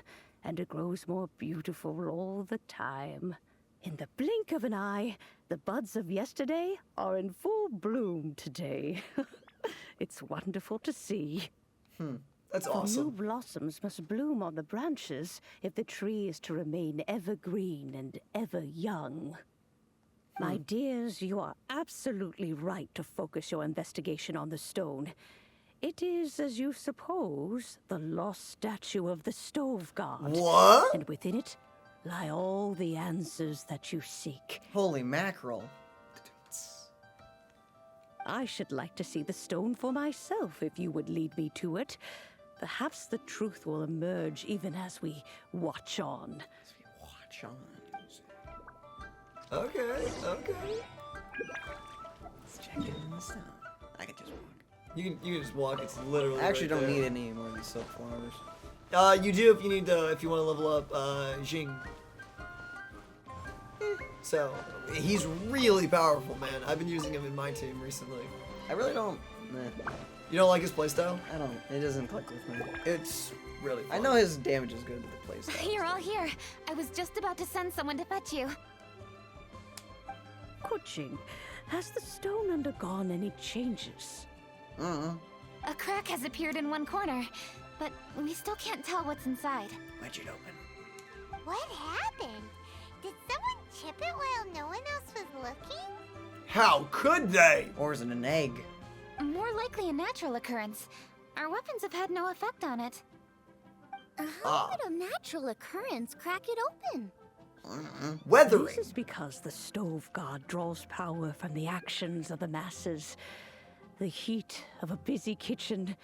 and it grows more beautiful all the time. In the blink of an eye, the buds of yesterday are in full bloom today. It's wonderful to see. That's For awesome. new blossoms must bloom on the branches if the tree is to remain evergreen and ever young. My dears, you are absolutely right to focus your investigation on the stone. It is, as you suppose, the lost statue of the stove god. What? And within it lie all the answers that you seek. Holy mackerel. I should like to see the stone for myself if you would lead me to it. Perhaps the truth will emerge even as we watch on. Watch on. Okay. Let's check in this out. I can just walk. You can just walk. It's literally. I actually right don't there. need any more of these silk flowers. You do if you need if you want to level up Jing. So he's really powerful, man. I've been using him in my team recently. I really don't. Nah. You don't like his playstyle? I don't. It doesn't click with me. It's really fun. I know his damage is good with the playstyle. You're all here. I was just about to send someone to fetch you. Qingce, has the stone undergone any changes? A crack has appeared in one corner, but we still can't tell what's inside. Wedge it open. What happened? Did someone chip it while no one else was looking? How could they? Or is it an egg? More likely a natural occurrence. Our weapons have had no effect on it. How would a natural occurrence crack it open? Weathering. This is because the stove god draws power from the actions of the masses. The heat of a busy kitchen,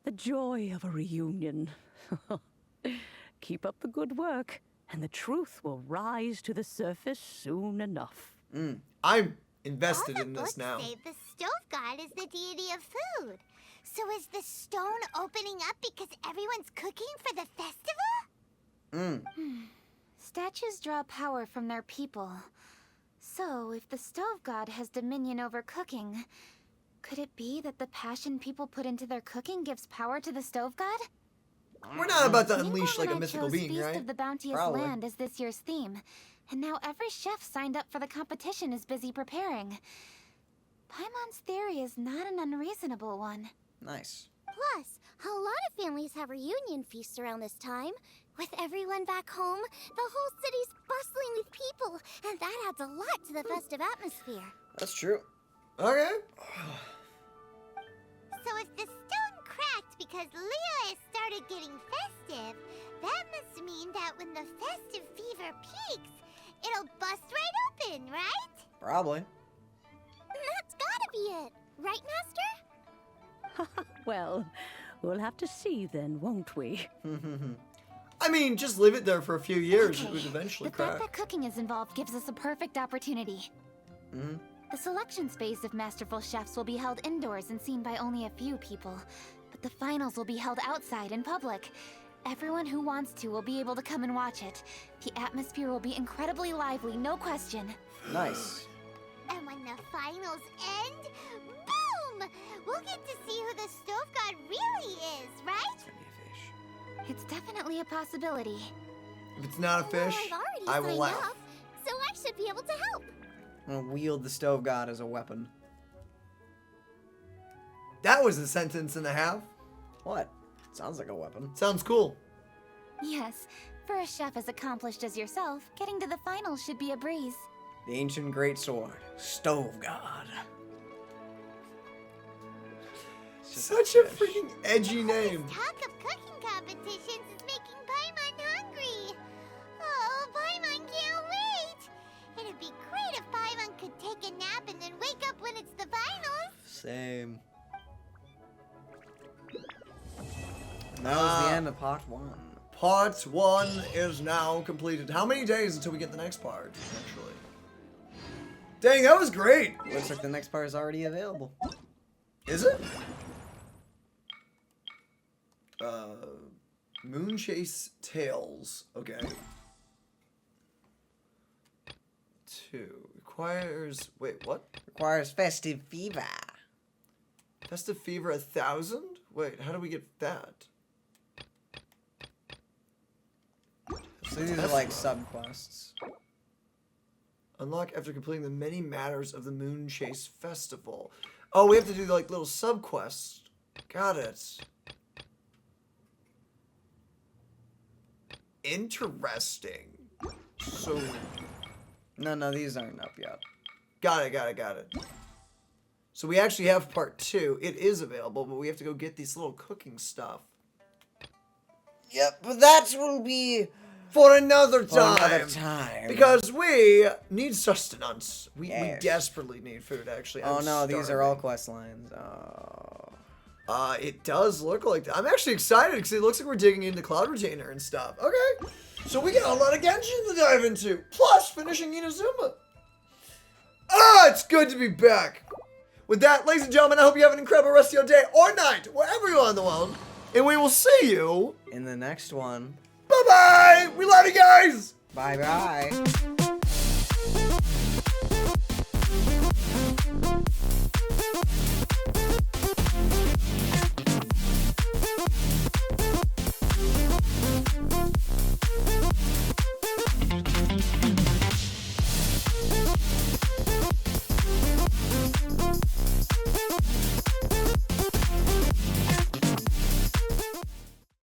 the joy of a reunion. Keep up the good work, and the truth will rise to the surface soon enough. I'm invested All the in this books now. say the stove god is the deity of food. So is the stone opening up because everyone's cooking for the festival? Statues draw power from their people. So, if the stove god has dominion over cooking, could it be that the passion people put into their cooking gives power to the stove god? We're not about to Ningguang unleash like and a I mythical chose being, Feast right? of the Bounteous Probably. Land as this year's theme, and now every chef signed up for the competition is busy preparing. Paimon's theory is not an unreasonable one. Nice. Plus, a lot of families have reunion feasts around this time. With everyone back home, the whole city's bustling with people, and that adds a lot to the festive atmosphere. That's true. Okay. So if the stone cracked because Liyue has started getting festive, that must mean that when the festive fever peaks, it'll bust right open, right? Probably. That's gotta be it, right, Master? Well, we'll have to see then, won't we? I mean, just leave it there for a few years. It would The eventually fact crack. that cooking is involved gives us a perfect opportunity. The selection space of masterful chefs will be held indoors and seen by only a few people, but the finals will be held outside in public. Everyone who wants to will be able to come and watch it. The atmosphere will be incredibly lively, no question. Nice. And when the finals end, boom! We'll get to see who the stove god really is, right? It's definitely a possibility. If it's not a fish, Well, I've I already will signed laugh. up, so I should be able to help. I'm gonna wield the stove god as a weapon. That was a sentence and a half. What? Sounds like a weapon. Sounds cool. Yes, for a chef as accomplished as yourself, getting to the finals should be a breeze. The ancient great sword. Stove god. Such a freaking edgy name. Talk of cooking competitions is making Paimon hungry. Oh, Paimon can't wait. It'd be great if Paimon could take a nap and then wake up when it's the finals. Same. And that was the end of part 1. Part 1 is now completed. How many days until we get the next part, actually? Dang, that was great. Looks like the next part is already available. Is it? Moonchase Tales. Okay. 2 requires. Wait, what? Requires festive fever. Festive fever 1,000? Wait, how do we get that? So these are like subquests. Unlock after completing the many matters of the Moonchase Festival. Oh, we have to do like little subquests. Got it. Interesting. So. No, these aren't up yet. Got it. So we actually have part 2. It is available, but we have to go get these little cooking stuff. Yep, but that will be for another time. Because we need sustenance. We desperately need food, actually. Oh no, these are all quest lines. It does look like that. I'm actually excited because it looks like we're digging into Cloud Retainer and stuff. Okay. So we got a lot of Genshin to dive into. Plus, finishing Inazuma. It's good to be back. With that, ladies and gentlemen, I hope you have an incredible rest of your day or night, wherever you are in the world. And we will see you in the next one. Bye-bye. We love you guys. Bye-bye.